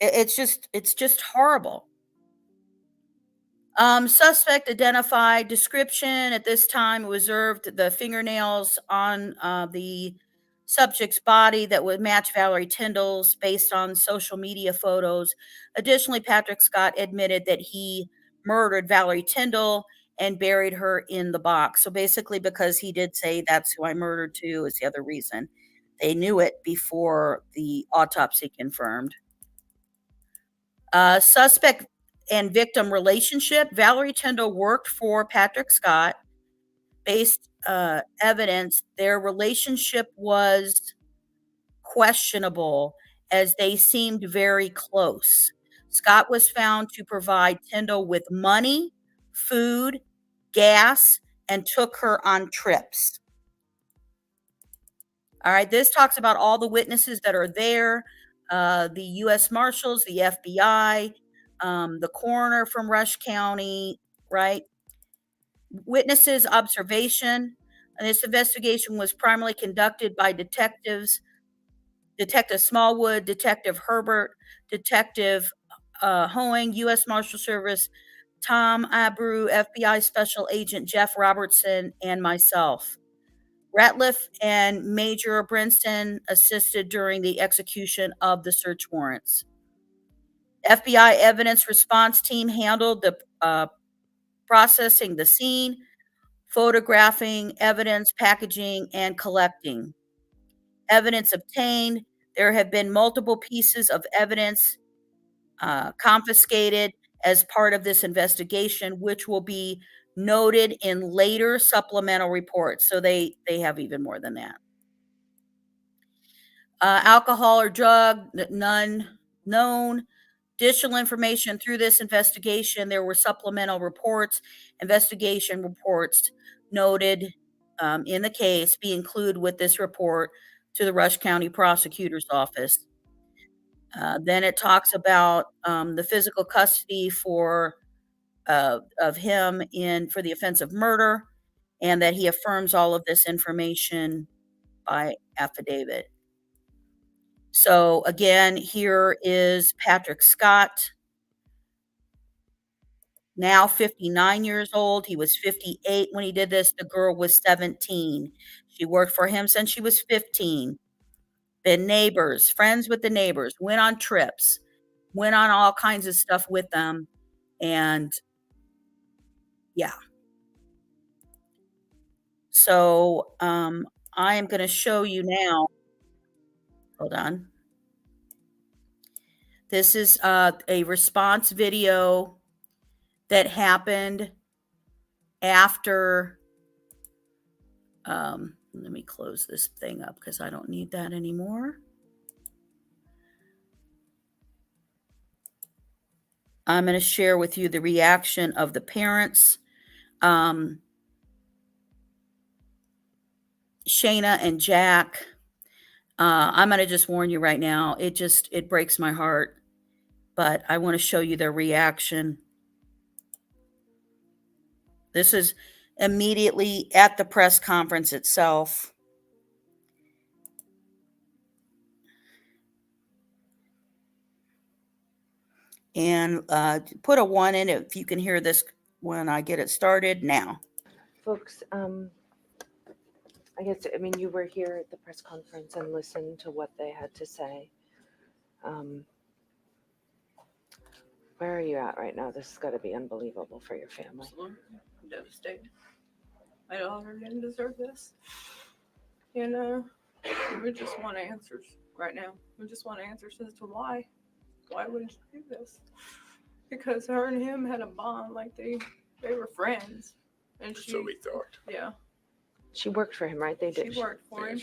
It's just horrible. Suspect identified. Description: at this time, it was observed the fingernails on the subject's body that would match Valerie Tindall's based on social media photos. Additionally, Patrick Scott admitted that he murdered Valerie Tindall and buried her in the box. So basically, because he did say that's who I murdered too, is the other reason. They knew it before the autopsy confirmed. Suspect and victim relationship. Valerie Tindall worked for Patrick Scott. Based evidence, their relationship was questionable as they seemed very close. Scott was found to provide Tindall with money, food, gas, and took her on trips. All right, this talks about all the witnesses that are there, the U.S. Marshals, the FBI, the coroner from Rush County, right? Witnesses' observation. And this investigation was primarily conducted by detectives, Detective Smallwood, Detective Herbert, Detective Hoeing, U.S. Marshal Service, Tom Abreu, FBI Special Agent Jeff Robertson, and myself. Ratliff and Major Brinston assisted during the execution of the search warrants. FBI evidence response team handled the processing the scene, photographing evidence, packaging, and collecting. Evidence obtained. There have been multiple pieces of evidence confiscated as part of this investigation, which will be noted in later supplemental reports. So they have even more than that. Alcohol or drug, none known. Additional information through this investigation. There were supplemental reports, investigation reports noted in the case be included with this report to the Rush County Prosecutor's Office. Then it talks about the physical custody of him for the offense of murder, and that he affirms all of this information by affidavit. So again, here is Patrick Scott, now 59 years old. He was 58 when he did this. The girl was 17. She worked for him since she was 15. Been neighbors, friends with the neighbors, went on trips, went on all kinds of stuff with them. And yeah. So I am going to show you now. Hold on. This is a response video that happened after. Let me close this thing up because I don't need that anymore. I'm going to share with you the reaction of the parents. Shayna and Jack. I'm going to just warn you right now. It breaks my heart, but I want to show you their reaction. This is immediately at the press conference itself. And put a 1 in it if you can hear this when I get it started now. Folks, I guess, I mean, you were here at the press conference and listened to what they had to say. Where are you at right now? This has got to be unbelievable for your family. Absolutely. I'm devastated. My daughter didn't deserve this. You know, we just want answers right now. We just want answers as to why. Why wouldn't you do this? Because her and him had a bond, like they were friends. And So we thought. Yeah. She worked for him, right? They did. She worked for him,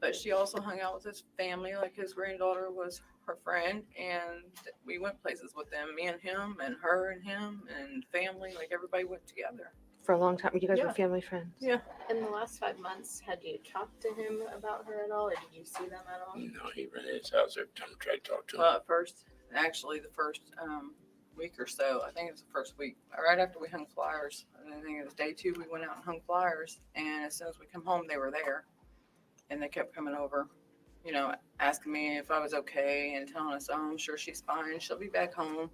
but she also hung out with his family. Like his granddaughter was her friend, and we went places with them. Me and him, and her and him, and family. Like everybody went together For a long time. You guys Yeah. were family friends. Yeah. In the last 5 months, had you talked to him about her at all, or did you see them at all? No, he ran his house every time I tried to talk to him. Well, at first, actually, the first week or so, I think it was the first week, right after we hung flyers. I think it was day 2, we went out and hung flyers, and as soon as we come home, they were there, and they kept coming over, you know, asking me if I was okay and telling us, oh, I'm sure she's fine. She'll be back home.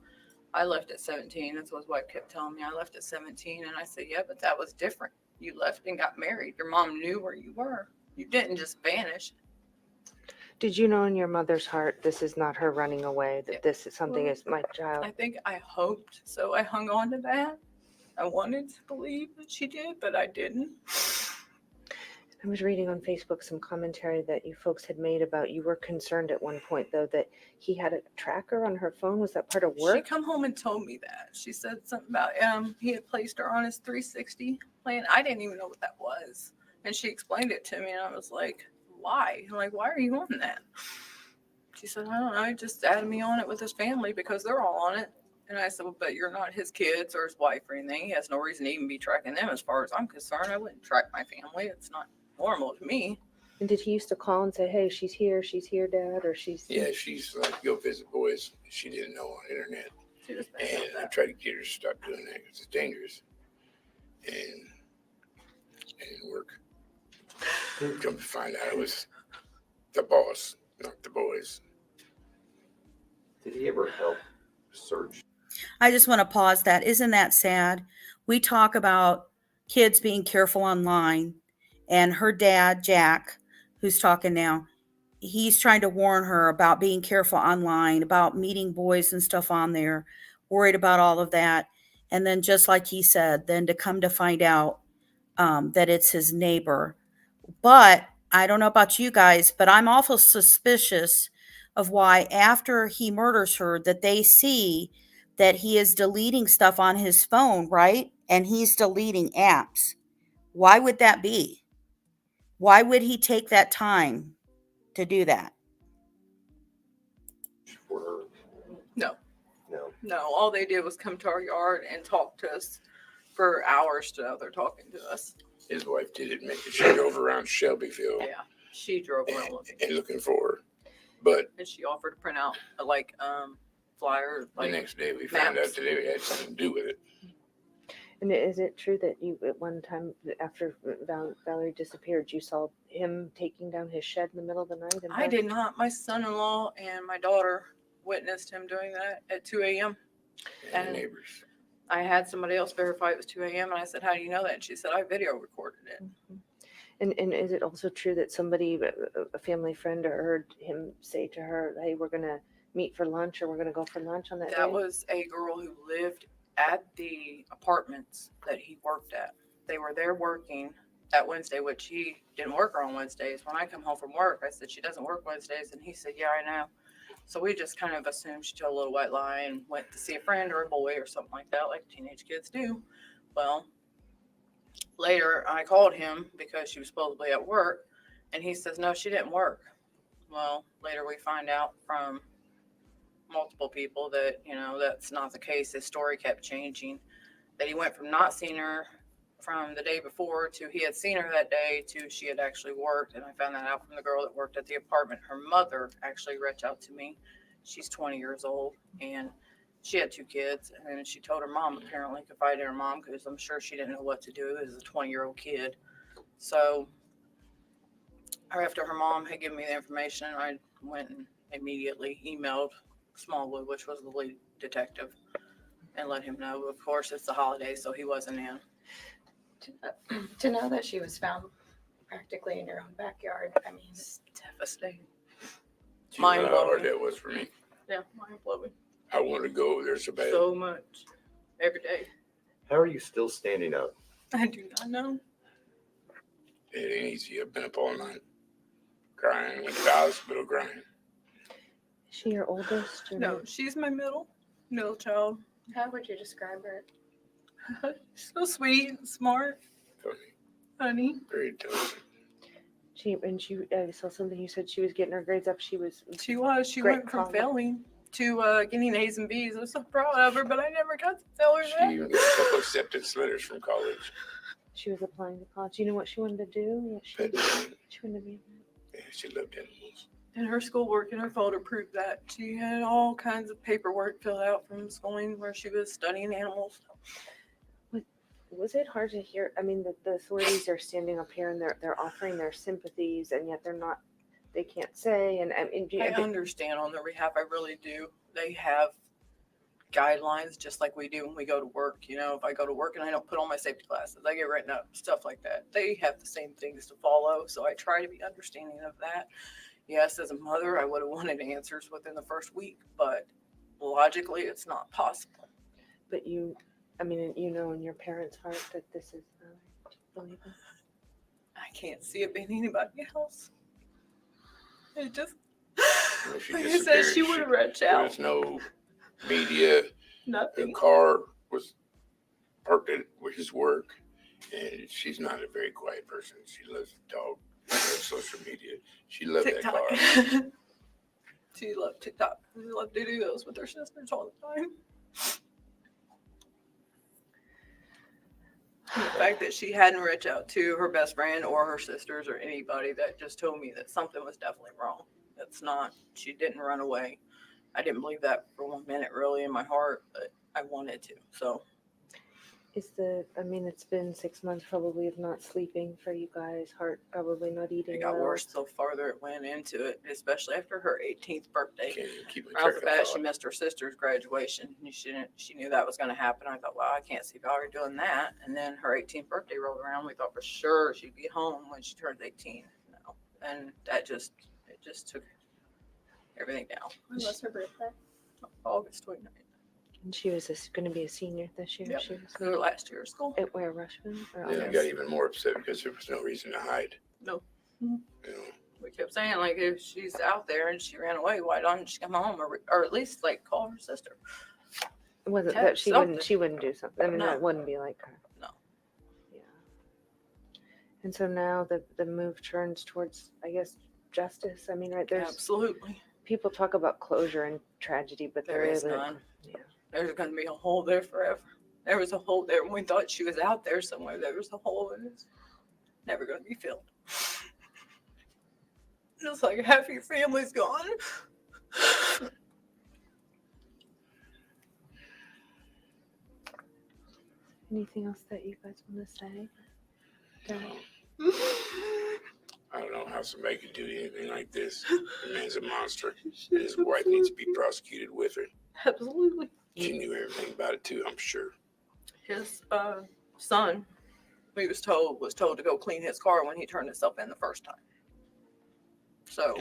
I left at 17. That's what his wife kept telling me. I left at 17, and I said, yeah, but that was different. You left and got married. Your mom knew where you were. You didn't just vanish. Did you know in your mother's heart this is not her running away, that this is something Well, is my child? I hoped, so I hung on to that. I wanted to believe that she did, but I didn't. I was reading on Facebook some commentary that you folks had made about you were concerned at one point, though, that he had a tracker on her phone. Was that part of She work? come home and told me that. She said something about he had placed her on his 360 plan. I didn't even know what that was. And she explained it to me, and I was like, why? I'm like, why are you on that? She said, I don't know. He just added me on it with his family because they're all on it. And I said, well, but you're not his kids or his wife or anything. He has no reason to even be tracking them as far as I'm concerned. I wouldn't track my family. It's not normal to me. And did he used to call and say, hey, she's here, Dad, or she's... Yeah, she's like, go visit boys. She didn't know on the internet. She just messed up And I that. tried to get her to stop doing that because it's dangerous. And it didn't work. Come to find out it was the boss, not the boys. Did he ever help search? I just want to pause that. Isn't that sad? We talk about kids being careful online, and her dad, Jack, who's talking now, he's trying to warn her about being careful online, about meeting boys and stuff on there, worried about all of that. And then just like he said, then to come to find out that it's his neighbor. But I don't know about you guys, but I'm awful suspicious of why after he murders her that they see that he is deleting stuff on his phone, right? And he's deleting apps. Why would that be? Why would he take that time to do that? For her? No. No. No, all they did was come to our yard and talk to us for hours. They're talking to us. His wife did admit that she drove around Shelbyville Yeah, she drove around looking. and looking for her. But And she offered to print out like flyer, the like next day we found out maps. that it had something to do with it. And is it true that you, at one time after Valerie disappeared, you saw him taking down his shed in the middle of the night? And I did not. My son-in-law and my daughter witnessed him doing that at 2 a.m. And the And neighbors. I had somebody else verify it was 2 a.m. and I said, "How do you know that?" And she said, "I video recorded it." And is it also true that somebody, a family friend, or heard him say to her, "Hey, we're gonna meet for lunch, or we're gonna go for lunch on that day"? That was a girl who lived at the apartments that he worked at. They were there working that Wednesday, which he didn't work on Wednesdays. When I come home from work, I said, "She doesn't work Wednesdays." And he said, "Yeah, I know." So we just kind of assumed she told a little white lie and went to see a friend or a boy or something like that, like teenage kids do. Well, later I called him because she was supposedly at work, and he says, "No, she didn't work." Well, later we find out from multiple people that, that's not the case. His story kept changing, that he went from not seeing her from the day before to he had seen her that day to she had actually worked. And I found that out from the girl that worked at the apartment. Her mother actually reached out to me. She's 20 years old and she had 2 kids. And she told her mom, apparently confided in her mom, because I'm sure she didn't know what to do as a 20-year-old kid. So after her mom had given me the information, I went and immediately emailed Smallwood, which was the lead detective, and let him know. Of course, it's the holidays, so he wasn't in. To know that she was found practically in your own backyard, I mean, It's devastating. Do you know how Mind-blowing. hard that was for me? Yeah, mind blowing. I want to go over there so bad. So much. Every day. How are you still standing up? I do not know. It ain't easy. I've been up all night crying, went to the hospital crying. Is she your oldest? Or No, she's my middle child. how would you describe her? So sweet, smart, Funny, honey. very intelligent. I saw something you said she was getting her grades up. She She Great went from comment. failing to getting A's and B's. I was so proud of her, but I never got to tell her She that. even got a couple acceptance letters from college. she was applying to college. You know what she wanted to do? Yeah, she wanted to be. Yeah, she loved animals. And her schoolwork in her folder proved that. She had all kinds of paperwork filled out from schooling where she was studying animals. Was it hard to hear? I mean, the authorities are standing up here and they're offering their sympathies, and yet they're not. They can't say. And I mean, I understand on their behalf. I really do. They have guidelines just like we do when we go to work. If I go to work and I don't put on my safety glasses, I get written up, stuff like that. They have the same things to follow. So I try to be understanding of that. Yes, as a mother, I would have wanted answers within the first week, but logically, it's not possible. But I mean, in your parents' heart that this is. Do you believe it? I can't see it being anybody else. It just, If she like I said, she disappeared, would have reached there out. was no media. The Nothing. car was parked at his work, and she's not a very quiet person. She loves the dog. She loves social media. She loved that TikTok. car. She loved TikTok. She loved to do those with her sisters all the time. And the fact that she hadn't reached out to her best friend or her sisters or anybody, that just told me that something was definitely wrong. That's not, she didn't run away. I didn't believe that for 1 minute really in my heart, but I wanted to. So It's been 6 months probably of not sleeping for you guys. Heart probably not eating. it got well. worse the farther it went into it, especially after her 18th birthday. Can't even keep a Right off track the of bat, she thought. missed her sister's graduation. She knew that was going to happen. I thought, well, I can't see Valerie doing that. And then her 18th birthday rolled around. We thought for sure she'd be home when she turns 18. No. And it just took everything down. When was her birthday? August 29th. And she was going to be a senior this year. Yep. She was Her last year of school. at where, Rushville? Or Then I August? got even more upset because there was no reason to hide. No. You know, We kept saying, like, if she's out there and she ran away, why don't she come home or at least like call her sister? It wasn't Have that she something. wouldn't. She wouldn't do something. I mean, No. that wouldn't be like her. No. Yeah. And so now the move turns towards, I guess, justice. I mean, right there's Absolutely. people talk about closure and tragedy, but There is really- none. Yeah. There's going to be a hole there forever. There was a hole there when we thought she was out there somewhere. There was a hole in it. never going to be filled. It's like half your family's gone. Anything else that you guys want to say? I don't know how somebody could do anything like this. The man's a monster. And his wife needs to be prosecuted with her. Absolutely. She knew everything about it too, I'm sure. His son, he was told to go clean his car when he turned himself in the first time. So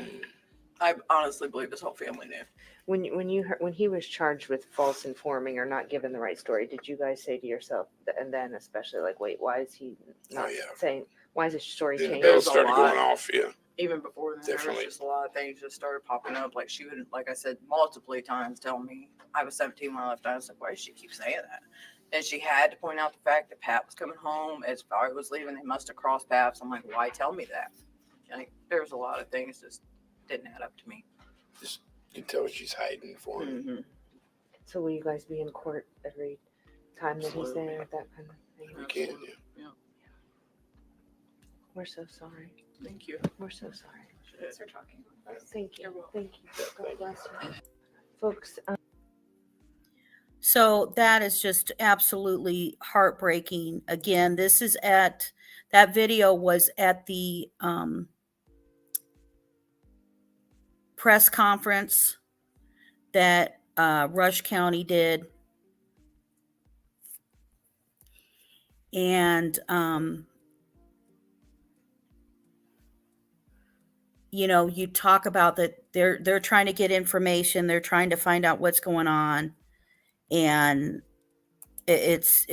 I honestly believe his whole family knew. When he was charged with false informing or not giving the right story, did you guys say to yourself, and then especially like, wait, why is he not saying? Why is his story Then the changing? bells started going off, yeah. Even before then, there Definitely. was just a lot of things just started popping up. Like she would, like I said, multiple times tell me I was 17 when I left. I was like, why does she keep saying that? And she had to point out the fact that Pat was coming home. As Valerie was leaving, they must have crossed paths. I'm like, why tell me that? Like, there was a lot of things just didn't add up to me. You can tell she's hiding for him. Mm-hmm. So will you guys be in court every time that he's there? That kind of thing. We can, yeah. Yeah. We're so sorry. Thank you. We're so sorry. Thanks for talking. Thank you. You're welcome. Thank you. God bless you. Folks, So that is just absolutely heartbreaking. Again, this is that video was at the press conference that Rush County did. And, you talk about that they're trying to get information. They're trying to find out what's going on. And it's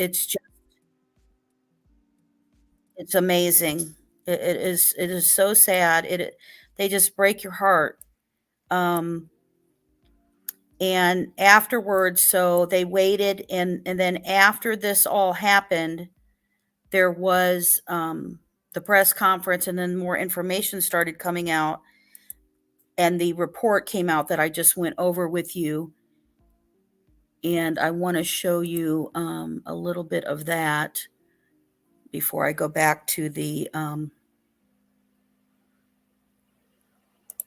amazing. It is so sad. They just break your heart. And afterwards, so they waited, and then after this all happened, there was the press conference, and then more information started coming out, and the report came out that I just went over with you. And I want to show you a little bit of that before I go back to the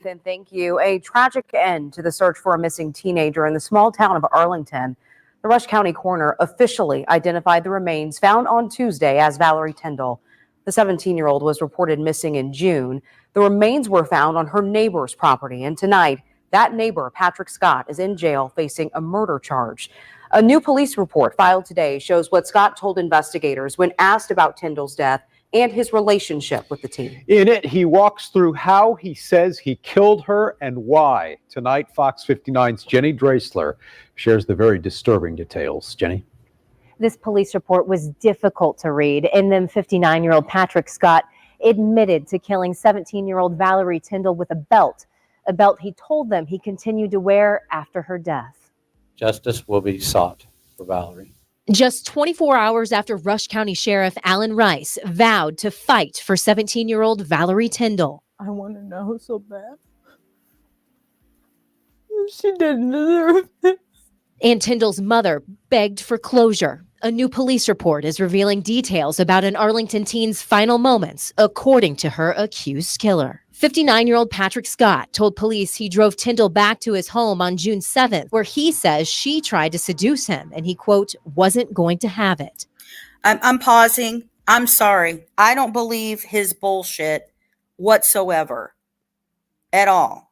Then thank you. A tragic end to the search for a missing teenager in the small town of Arlington. The Rush County coroner officially identified the remains found on Tuesday as Valerie Tindall. The 17-year-old was reported missing in June. The remains were found on her neighbor's property, and tonight, that neighbor, Patrick Scott, is in jail facing a murder charge. A new police report filed today shows what Scott told investigators when asked about Tindall's death and his relationship with the teen. In it, he walks through how he says he killed her and why. Tonight, Fox 59's Jenny Drasler shares the very disturbing details. Jenny? This police report was difficult to read, and then 59-year-old Patrick Scott admitted to killing 17-year-old Valerie Tindall with a belt he told them he continued to wear after her death. Justice will be sought for Valerie. Just 24 hours after Rush County Sheriff Alan Rice vowed to fight for 17-year-old Valerie Tindall. I want to know so bad. She didn't deserve it. And Tindall's mother begged for closure. A new police report is revealing details about an Arlington teen's final moments, according to her accused killer. 59-year-old Patrick Scott told police he drove Tindall back to his home on June 7th, where he says she tried to seduce him and he, quote, wasn't going to have it. I'm pausing. I'm sorry. I don't believe his bullshit whatsoever at all.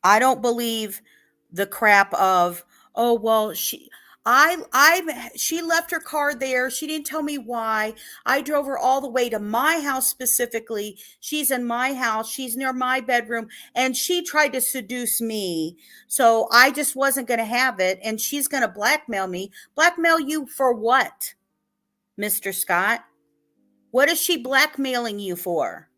I don't believe the crap of, oh, well, she left her car there. She didn't tell me why. I drove her all the way to my house specifically. She's in my house. She's near my bedroom. And she tried to seduce me. So I just wasn't going to have it. And she's going to blackmail me. Blackmail you for what, Mr. Scott? What is she blackmailing you for?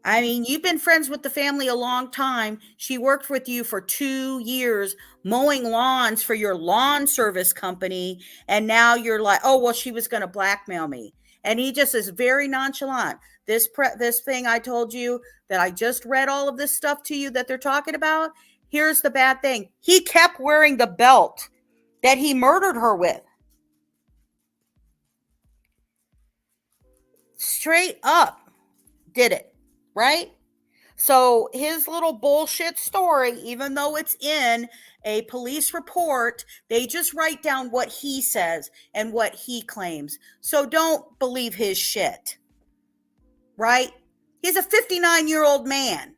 I mean, you've been friends with the family a long time. She worked with you for 2 years mowing lawns for your lawn service company. And now you're like, oh, well, she was going to blackmail me. And he just is very nonchalant. This thing I told you that I just read all of this stuff to you that they're talking about. Here's the bad thing. He kept wearing the belt that he murdered her with. straight up did it, right? So his little bullshit story, even though it's in a police report, they just write down what he says and what he claims. So don't believe his shit, right? He's a 59-year-old man.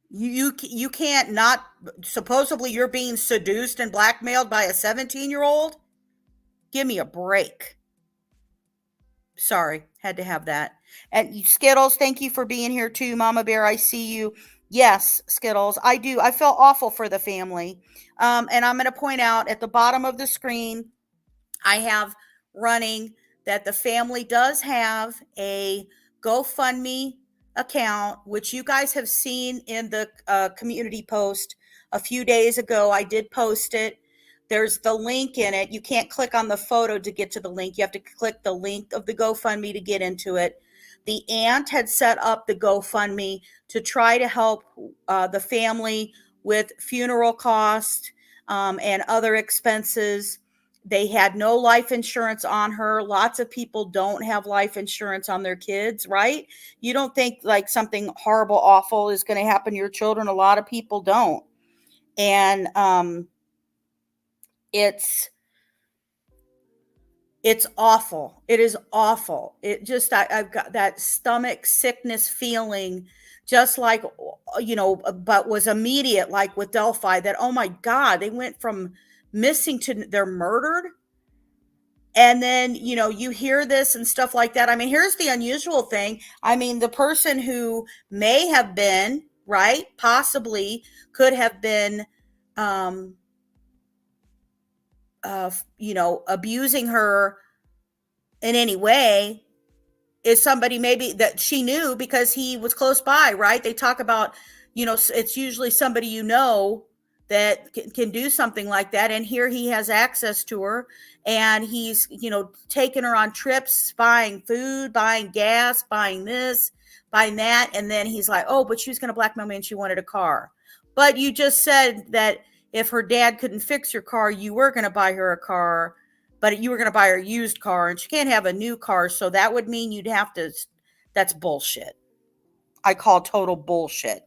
You can't not, supposedly you're being seduced and blackmailed by a 17-year-old? Give me a break. Sorry, had to have that. And Skittles, thank you for being here too. Mama Bear, I see you. Yes, Skittles, I do. I felt awful for the family. And I'm going to point out at the bottom of the screen, I have running that the family does have a GoFundMe account, which you guys have seen in the community post a few days ago. I did post it. There's the link in it. You can't click on the photo to get to the link. You have to click the link of the GoFundMe to get into it. The aunt had set up the GoFundMe to try to help the family with funeral costs and other expenses. They had no life insurance on her. Lots of people don't have life insurance on their kids, right? You don't think like something horrible, awful is going to happen to your children. A lot of people don't. And it's awful. It is awful. It just, I've got that stomach sickness feeling, just like, but was immediate, like with Delphi, that, oh my God, they went from missing to they're murdered. And then, you hear this and stuff like that. I mean, here's the unusual thing. I mean, the person who may have been, right, possibly could have been, abusing her in any way is somebody maybe that she knew because he was close by, right? They talk about, it's usually somebody that can do something like that. And here he has access to her and he's, taking her on trips, buying food, buying gas, buying this, buying that. And then he's like, oh, but she was going to blackmail me and she wanted a car. But you just said that if her dad couldn't fix your car, you were going to buy her a car, but you were going to buy her a used car and she can't have a new car. So that would mean you'd have to, that's bullshit. I call total bullshit.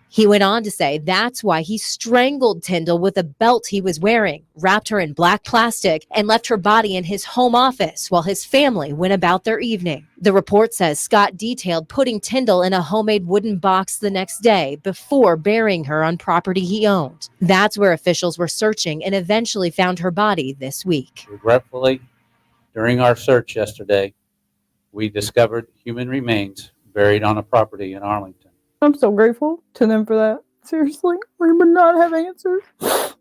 He went on to say that's why he strangled Tindall with a belt he was wearing, wrapped her in black plastic, and left her body in his home office while his family went about their evening. The report says Scott detailed putting Tindall in a homemade wooden box the next day before burying her on property he owned. That's where officials were searching and eventually found her body this week. Regretfully, during our search yesterday, we discovered human remains buried on a property in Arlington. I'm so grateful to them for that. Seriously, we would not have answers.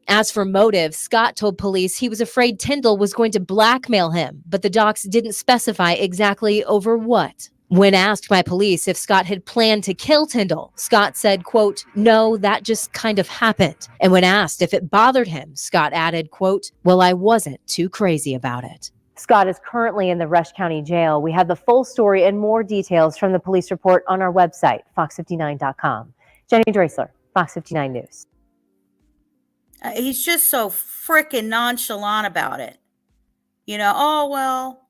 As for motive, Scott told police he was afraid Tindall was going to blackmail him, but the docs didn't specify exactly over what. When asked by police if Scott had planned to kill Tindall, Scott said, quote, no, that just kind of happened. And when asked if it bothered him, Scott added, quote, well, I wasn't too crazy about it. Scott is currently in the Rush County Jail. We have the full story and more details from the police report on our website, fox59.com. Jenny Dreisler, Fox 59 News. He's just so freaking nonchalant about it. Oh, well,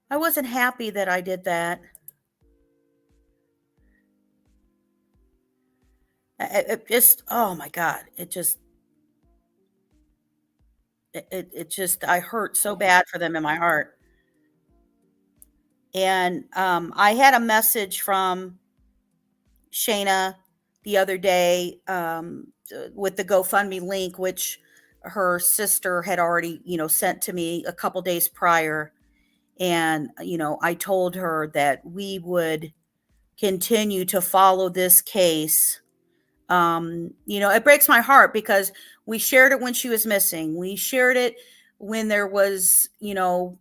I wasn't happy that I did that. It just, oh my God, it just, I hurt so bad for them in my heart. And I had a message from Shayna the other day with the GoFundMe link, which her sister had already, sent to me a couple days prior. And, I told her that we would continue to follow this case. It breaks my heart because we shared it when she was missing. We shared it when there was, on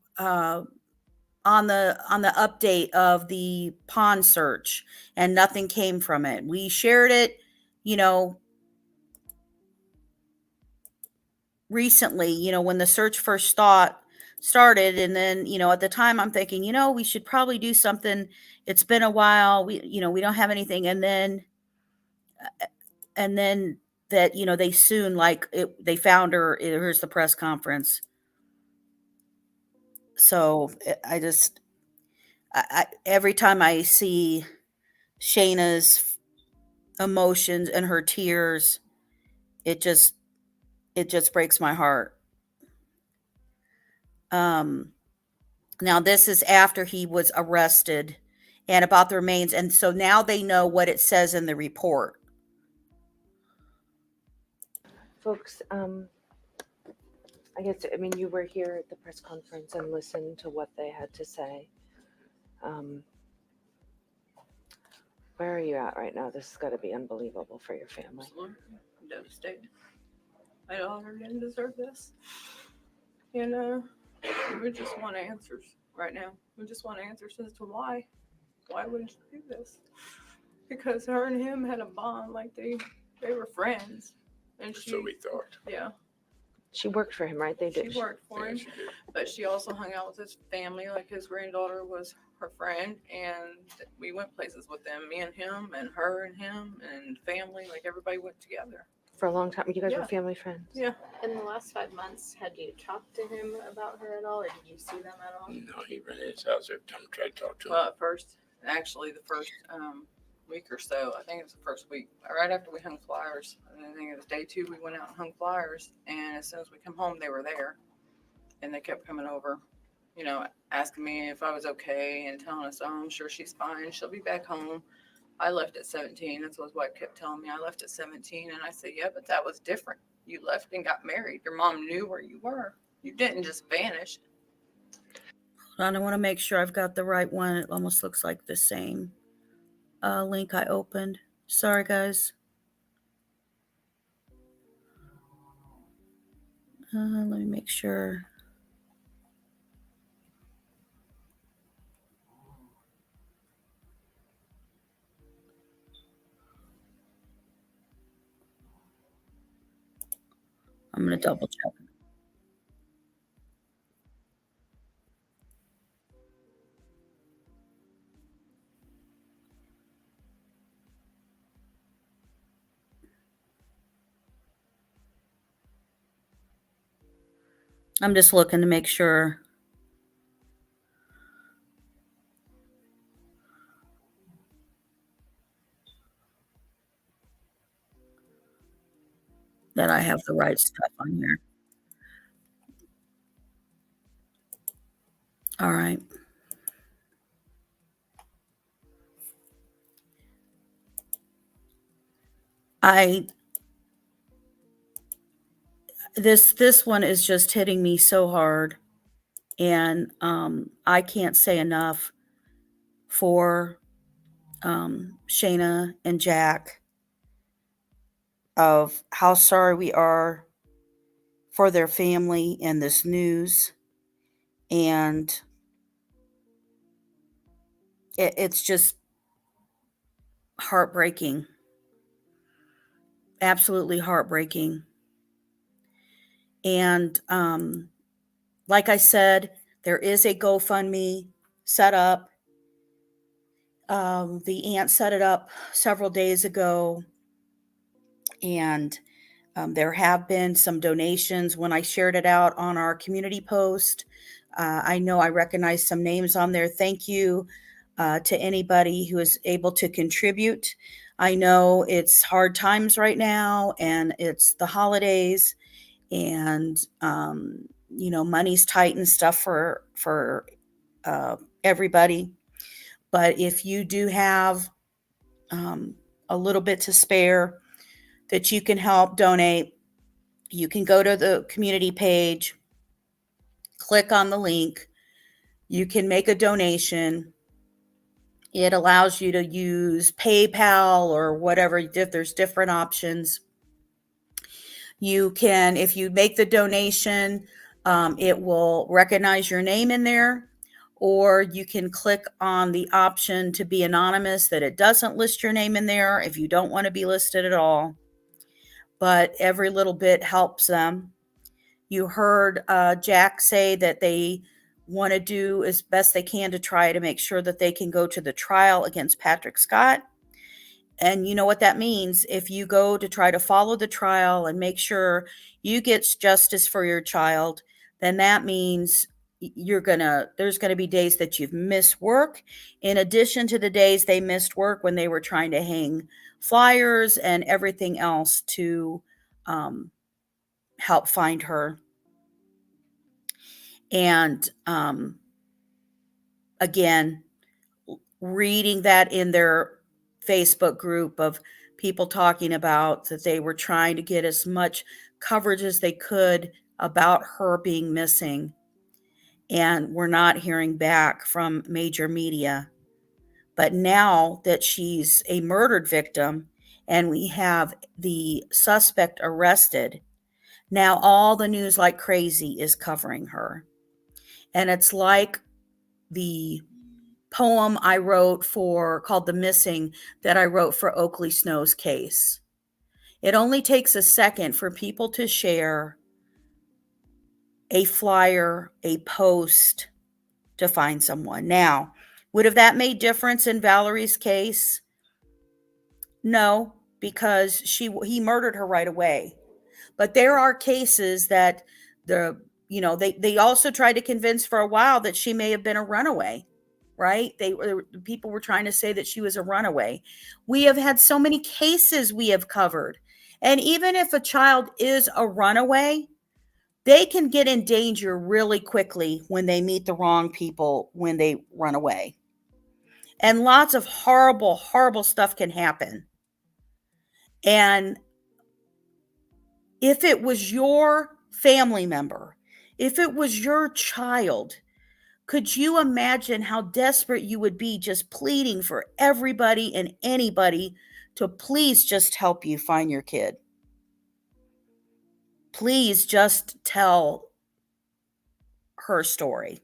the update of the pawn search and nothing came from it. We shared it, recently, when the search first started. And then, at the time I'm thinking, we should probably do something. It's been a while. We don't have anything. And then that, they soon, they found her. Here's the press conference. So I just, every time I see Shayna's emotions and her tears, it just breaks my heart. Now this is after he was arrested and about the remains. And so now they know what it says in the report. Folks, I guess, I mean, you were here at the press conference and listened to what they had to say. Where are you at right now? This has got to be unbelievable for your family. Absolutely. I'm devastated. My daughter didn't deserve this. And we just want answers right now. We just want answers as to why. Why would you do this? Because her and him had a bond, like they were friends. And So we thought. Yeah. She worked for him, right? They did. She worked for him, but she also hung out with his family. Like his granddaughter was her friend, and we went places with them. Me and him, and her and him, and family. Like everybody went together For a long time. You guys Yeah. were family friends. Yeah. In the last 5 months, had you talked to him about her at all, or did you see them at all? No, he ran his house every time I tried to talk to him. Well, at first, actually, the first week or so, I think it was the first week, right after we hung flyers. I think it was day 2. We went out and hung flyers, and as soon as we come home, they were there, and they kept coming over, you know, asking me if I was okay and telling us, "Oh, I'm sure she's fine. She'll be back home." I left at 17. That's what his wife kept telling me. I left at 17, and I said, "Yeah, but that was different. You left and got married. Your mom knew where you were. You didn't just vanish." And I want to make sure I've got the right one. It almost looks like the same link I opened. Sorry, guys. Let me make sure. I'm going to double check. I'm just looking to make sure. That I have the right stuff on here. All right. This one is just hitting me so hard, and I can't say enough for Shayna and Jack of how sorry we are for their family and this news, and it's just heartbreaking, absolutely heartbreaking. And like I said, there is a GoFundMe set up. The aunt set it up several days ago, and there have been some donations when I shared it out on our community post. I know I recognize some names on there. Thank you to anybody who is able to contribute. I know it's hard times right now, and it's the holidays, and you know, money's tight and stuff for everybody. But if you do have a little bit to spare that you can help donate, you can go to the community page, click on the link. You can make a donation. It allows you to use PayPal or whatever. There's different options. You can, if you make the donation, it will recognize your name in there, or you can click on the option to be anonymous that it doesn't list your name in there if you don't want to be listed at all. But every little bit helps them. You heard Jack say that they want to do as best they can to try to make sure that they can go to the trial against Patrick Scott. And you know what that means. If you go to try to follow the trial and make sure you get justice for your child, then that means there's gonna be days that you've missed work, in addition to the days they missed work when they were trying to hang flyers and everything else to help find her. And again, reading that in their Facebook group of people talking about that they were trying to get as much coverage as they could about her being missing. And we're not hearing back from major media. But now that she's a murdered victim and we have the suspect arrested, now all the news like crazy is covering her. And it's like the poem I wrote called The Missing, that I wrote for Oakley Snow's case. It only takes a second for people to share a flyer, a post to find someone. Now, would have that made difference in Valerie's case? No, because he murdered her right away. But there are cases that they also tried to convince for a while that she may have been a runaway, right? People were trying to say that she was a runaway. We have had so many cases we have covered. And even if a child is a runaway, they can get in danger really quickly when they meet the wrong people when they run away. And lots of horrible, horrible stuff can happen. And if it was your family member, if it was your child, could you imagine how desperate you would be just pleading for everybody and anybody to please just help you find your kid? Please just tell her story.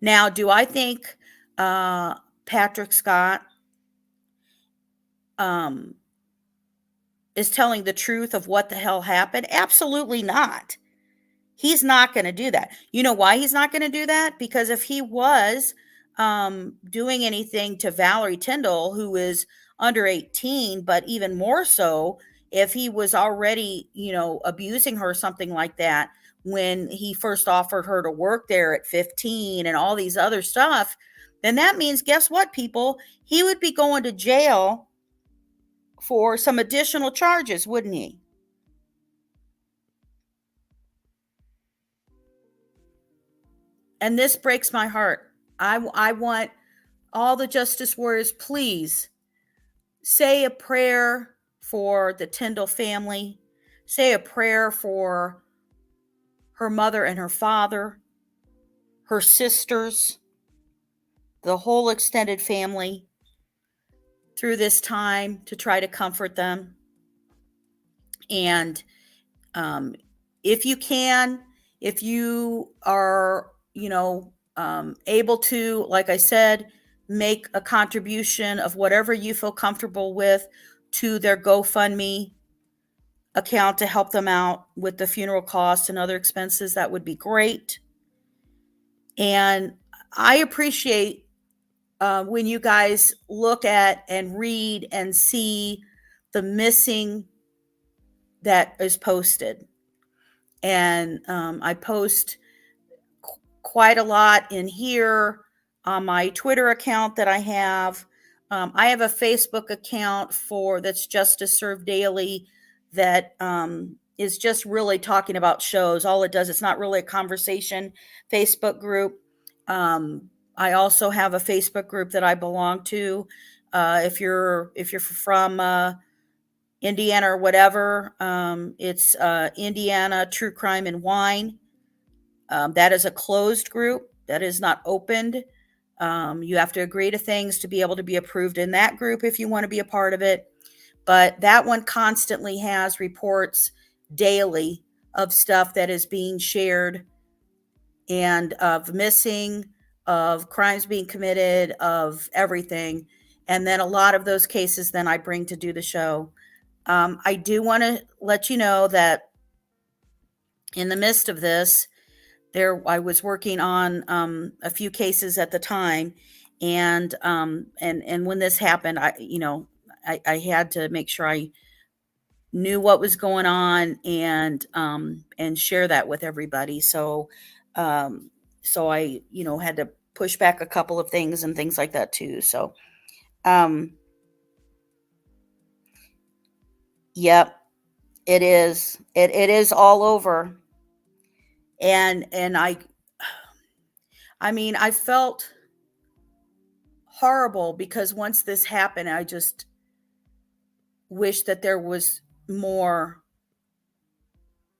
Now, do I think Patrick Scott is telling the truth of what the hell happened? Absolutely not. He's not going to do that. You know why he's not going to do that? Because if he was doing anything to Valerie Tindall, who is under 18, but even more so, if he was already, abusing her, something like that, when he first offered her to work there at 15 and all these other stuff, then that means, guess what, people? He would be going to jail for some additional charges, wouldn't he? And this breaks my heart. I want all the justice warriors, please say a prayer for the Tindall family. Say a prayer for her mother and her father, her sisters, the whole extended family through this time, to try to comfort them. And if you can, if you are, able to, like I said, make a contribution of whatever you feel comfortable with to their GoFundMe account to help them out with the funeral costs and other expenses, that would be great. And I appreciate when you guys look at and read and see the missing that is posted. And I post quite a lot in here on my Twitter account that I have. I have a Facebook account that's Justice Served Daily, that is just really talking about shows. All it does, it's not really a conversation Facebook group. I also have a Facebook group that I belong to. If you're from Indiana or whatever, it's Indiana True Crime and Wine. That is a closed group. That is not opened. You have to agree to things to be able to be approved in that group if you want to be a part of it. But that one constantly has reports daily of stuff that is being shared, and of missing, of crimes being committed, of everything. And then a lot of those cases then I bring to do the show. I do want to let you know that in the midst of this, I was working on a few cases at the time, and when this happened, I had to make sure I knew what was going on and share that with everybody. So So I, had to push back a couple of things and things like that too. So, yep, it is. It is all over. And I mean, I felt horrible because once this happened, I just wish that there was more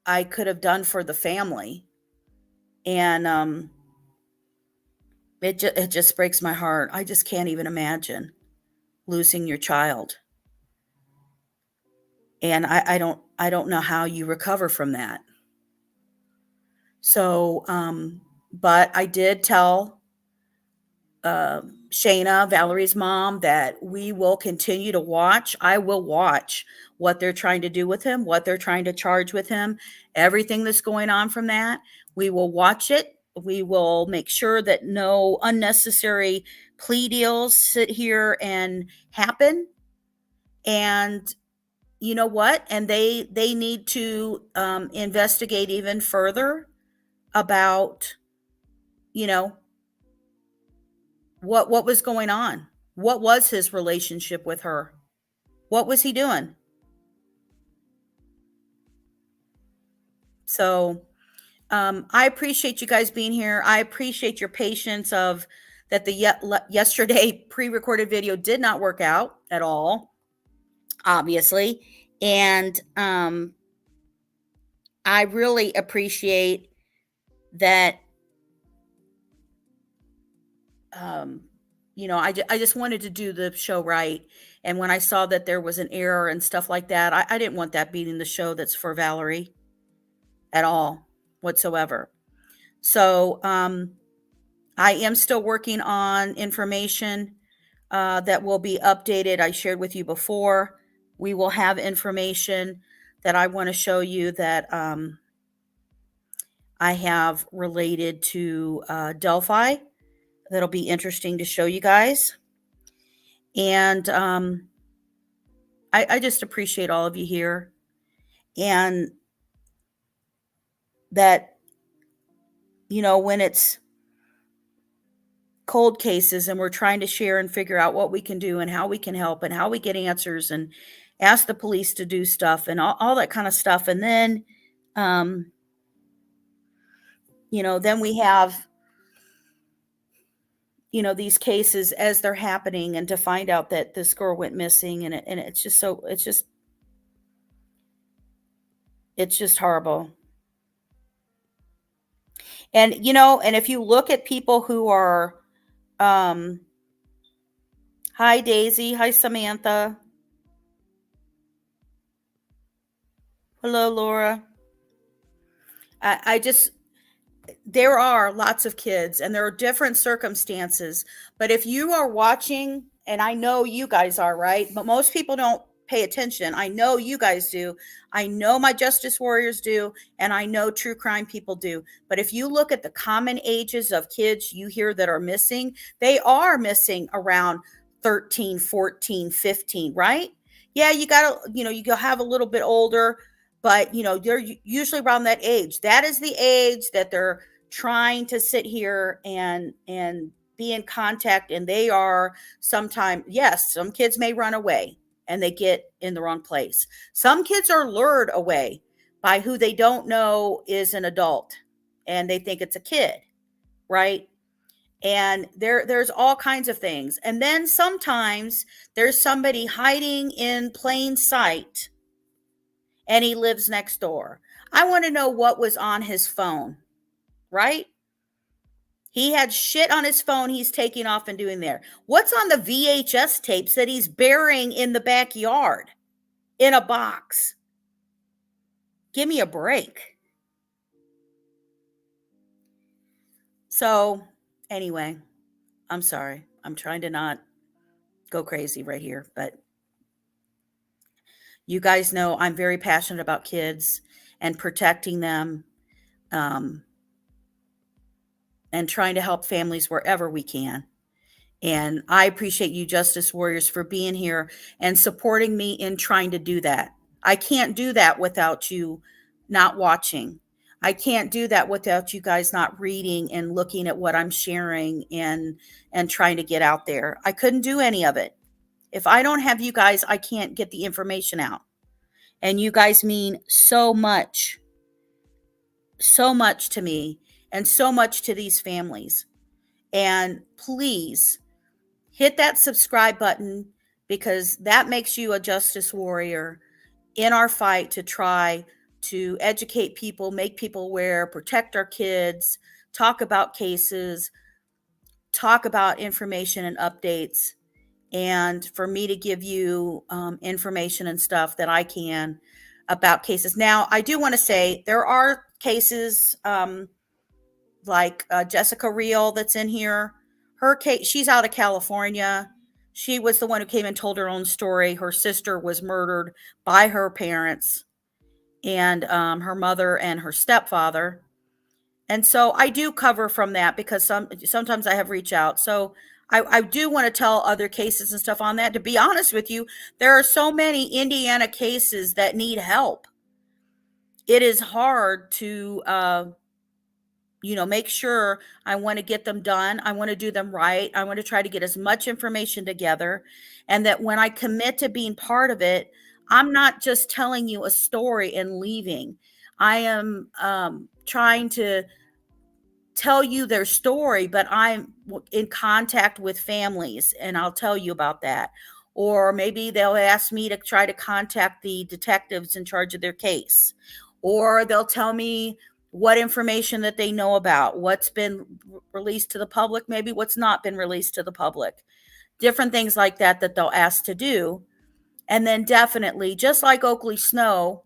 I could have done for the family. And it just breaks my heart. I just can't even imagine losing your child. And I don't know how you recover from that. So, but I did tell Shayna, Valerie's mom, that we will continue to watch. I will watch what they're trying to do with him, what they're trying to charge with him, everything that's going on from that. We will watch it. We will make sure that no unnecessary plea deals sit here and happen. And you know what? And they need to investigate even further about, what was going on. What was his relationship with her? What was he doing? So I appreciate you guys being here. I appreciate your patience of that the yesterday pre-recorded video did not work out at all, obviously. And I really appreciate that. I just wanted to do the show right. And when I saw that there was an error and stuff like that, I didn't want that being the show that's for Valerie at all whatsoever. So I am still working on information that will be updated. I shared with you before. We will have information that I want to show you that I have related to Delphi. That'll be interesting to show you guys. And I just appreciate all of you here. And that, when it's cold cases and we're trying to share and figure out what we can do and how we can help and how we get answers and ask the police to do stuff and all that kind of stuff. And then, then we have, these cases as they're happening, and to find out that this girl went missing, and it's just horrible. And, and if you look at people who are, hi Daisy, hi Samantha. Hello, Laura. There are lots of kids and there are different circumstances, but if you are watching, and I know you guys are, right? But most people don't pay attention. I know you guys do. I know my justice warriors do. And I know true crime people do. But if you look at the common ages of kids you hear that are missing, they are missing around 13, 14, 15, right? Yeah, you got to, you go have a little bit older, but they're usually around that age. That is the age that they're trying to sit here and be in contact. And they are sometimes, yes, some kids may run away and they get in the wrong place. Some kids are lured away by who they don't know is an adult and they think it's a kid, right? And there's all kinds of things. And then sometimes there's somebody hiding in plain sight and he lives next door. I want to know what was on his phone, right? He had shit on his phone he's taking off and doing there. What's on the VHS tapes that he's burying in the backyard in a box? Give me a break. So anyway, I'm sorry. I'm trying to not go crazy right here, but you guys know I'm very passionate about kids and protecting them, and trying to help families wherever we can. And I appreciate you, Justice Warriors, for being here and supporting me in trying to do that. I can't do that without you not watching. I can't do that without you guys not reading and looking at what I'm sharing and trying to get out there. I couldn't do any of it. If I don't have you guys, I can't get the information out. And you guys mean so much to me and so much to these families. And please hit that subscribe button, because that makes you a justice warrior in our fight to try to educate people, make people aware, protect our kids, talk about cases, talk about information and updates, and for me to give you information and stuff that I can about cases. Now, I do want to say there are cases like Jessica Reel that's in here. Her case, she's out of California. She was the one who came and told her own story. Her sister was murdered by her parents and her mother and her stepfather. And so I do cover from that because sometimes I have reach out. So I do want to tell other cases and stuff on that. To be honest with you, there are so many Indiana cases that need help. It is hard to, make sure I want to get them done. I want to do them right. I want to try to get as much information together. And that when I commit to being part of it, I'm not just telling you a story and leaving. I am trying to tell you their story, but I'm in contact with families and I'll tell you about that. Or maybe they'll ask me to try to contact the detectives in charge of their case. Or they'll tell me what information that they know about, what's been released to the public, maybe what's not been released to the public. Different things like that they'll ask to do. And then definitely, just like Oakley Snow,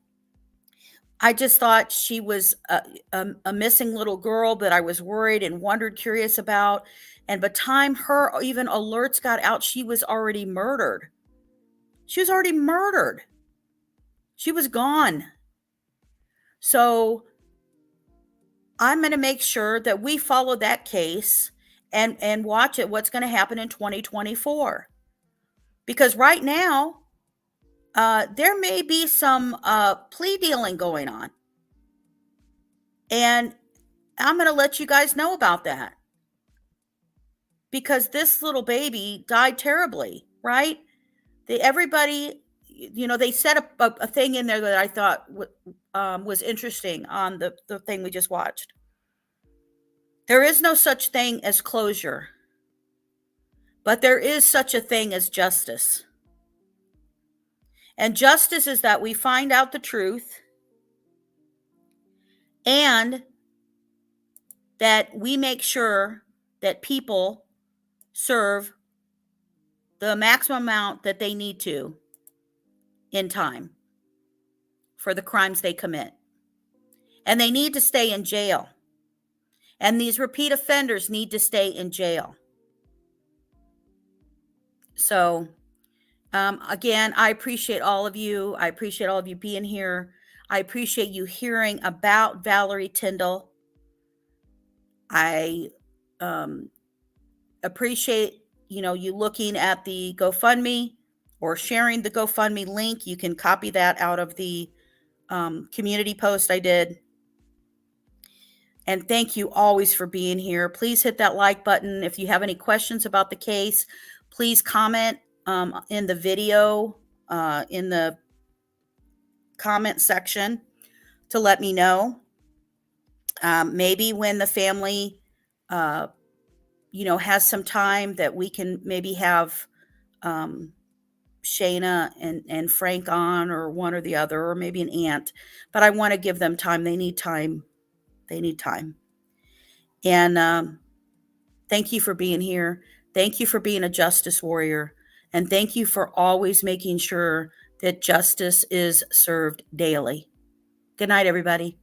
I just thought she was a missing little girl that I was worried and wondered, curious about. And by the time her even alerts got out, she was already murdered. She was already murdered. She was gone. So I'm going to make sure that we follow that case and watch it, what's going to happen in 2024. Because right now, there may be some plea dealing going on. And I'm going to let you guys know about that. Because this little baby died terribly, right? Everybody, they set a thing in there that I thought was interesting on the thing we just watched. There is no such thing as closure, but there is such a thing as justice. And justice is that we find out the truth and that we make sure that people serve the maximum amount that they need to in time for the crimes they commit. And they need to stay in jail. And these repeat offenders need to stay in jail. So, again, I appreciate all of you. I appreciate all of you being here. I appreciate you hearing about Valerie Tindall. I appreciate, you looking at the GoFundMe or sharing the GoFundMe link. You can copy that out of the community post I did. And thank you always for being here. Please hit that like button. If you have any questions about the case, please comment in the video, in the comment section to let me know. Maybe when the family, has some time that we can maybe have Shayna and Frank on, or one or the other, or maybe an aunt. But I want to give them time. They need time. They need time. And thank you for being here. Thank you for being a justice warrior. And thank you for always making sure that justice is served daily. Good night, everybody.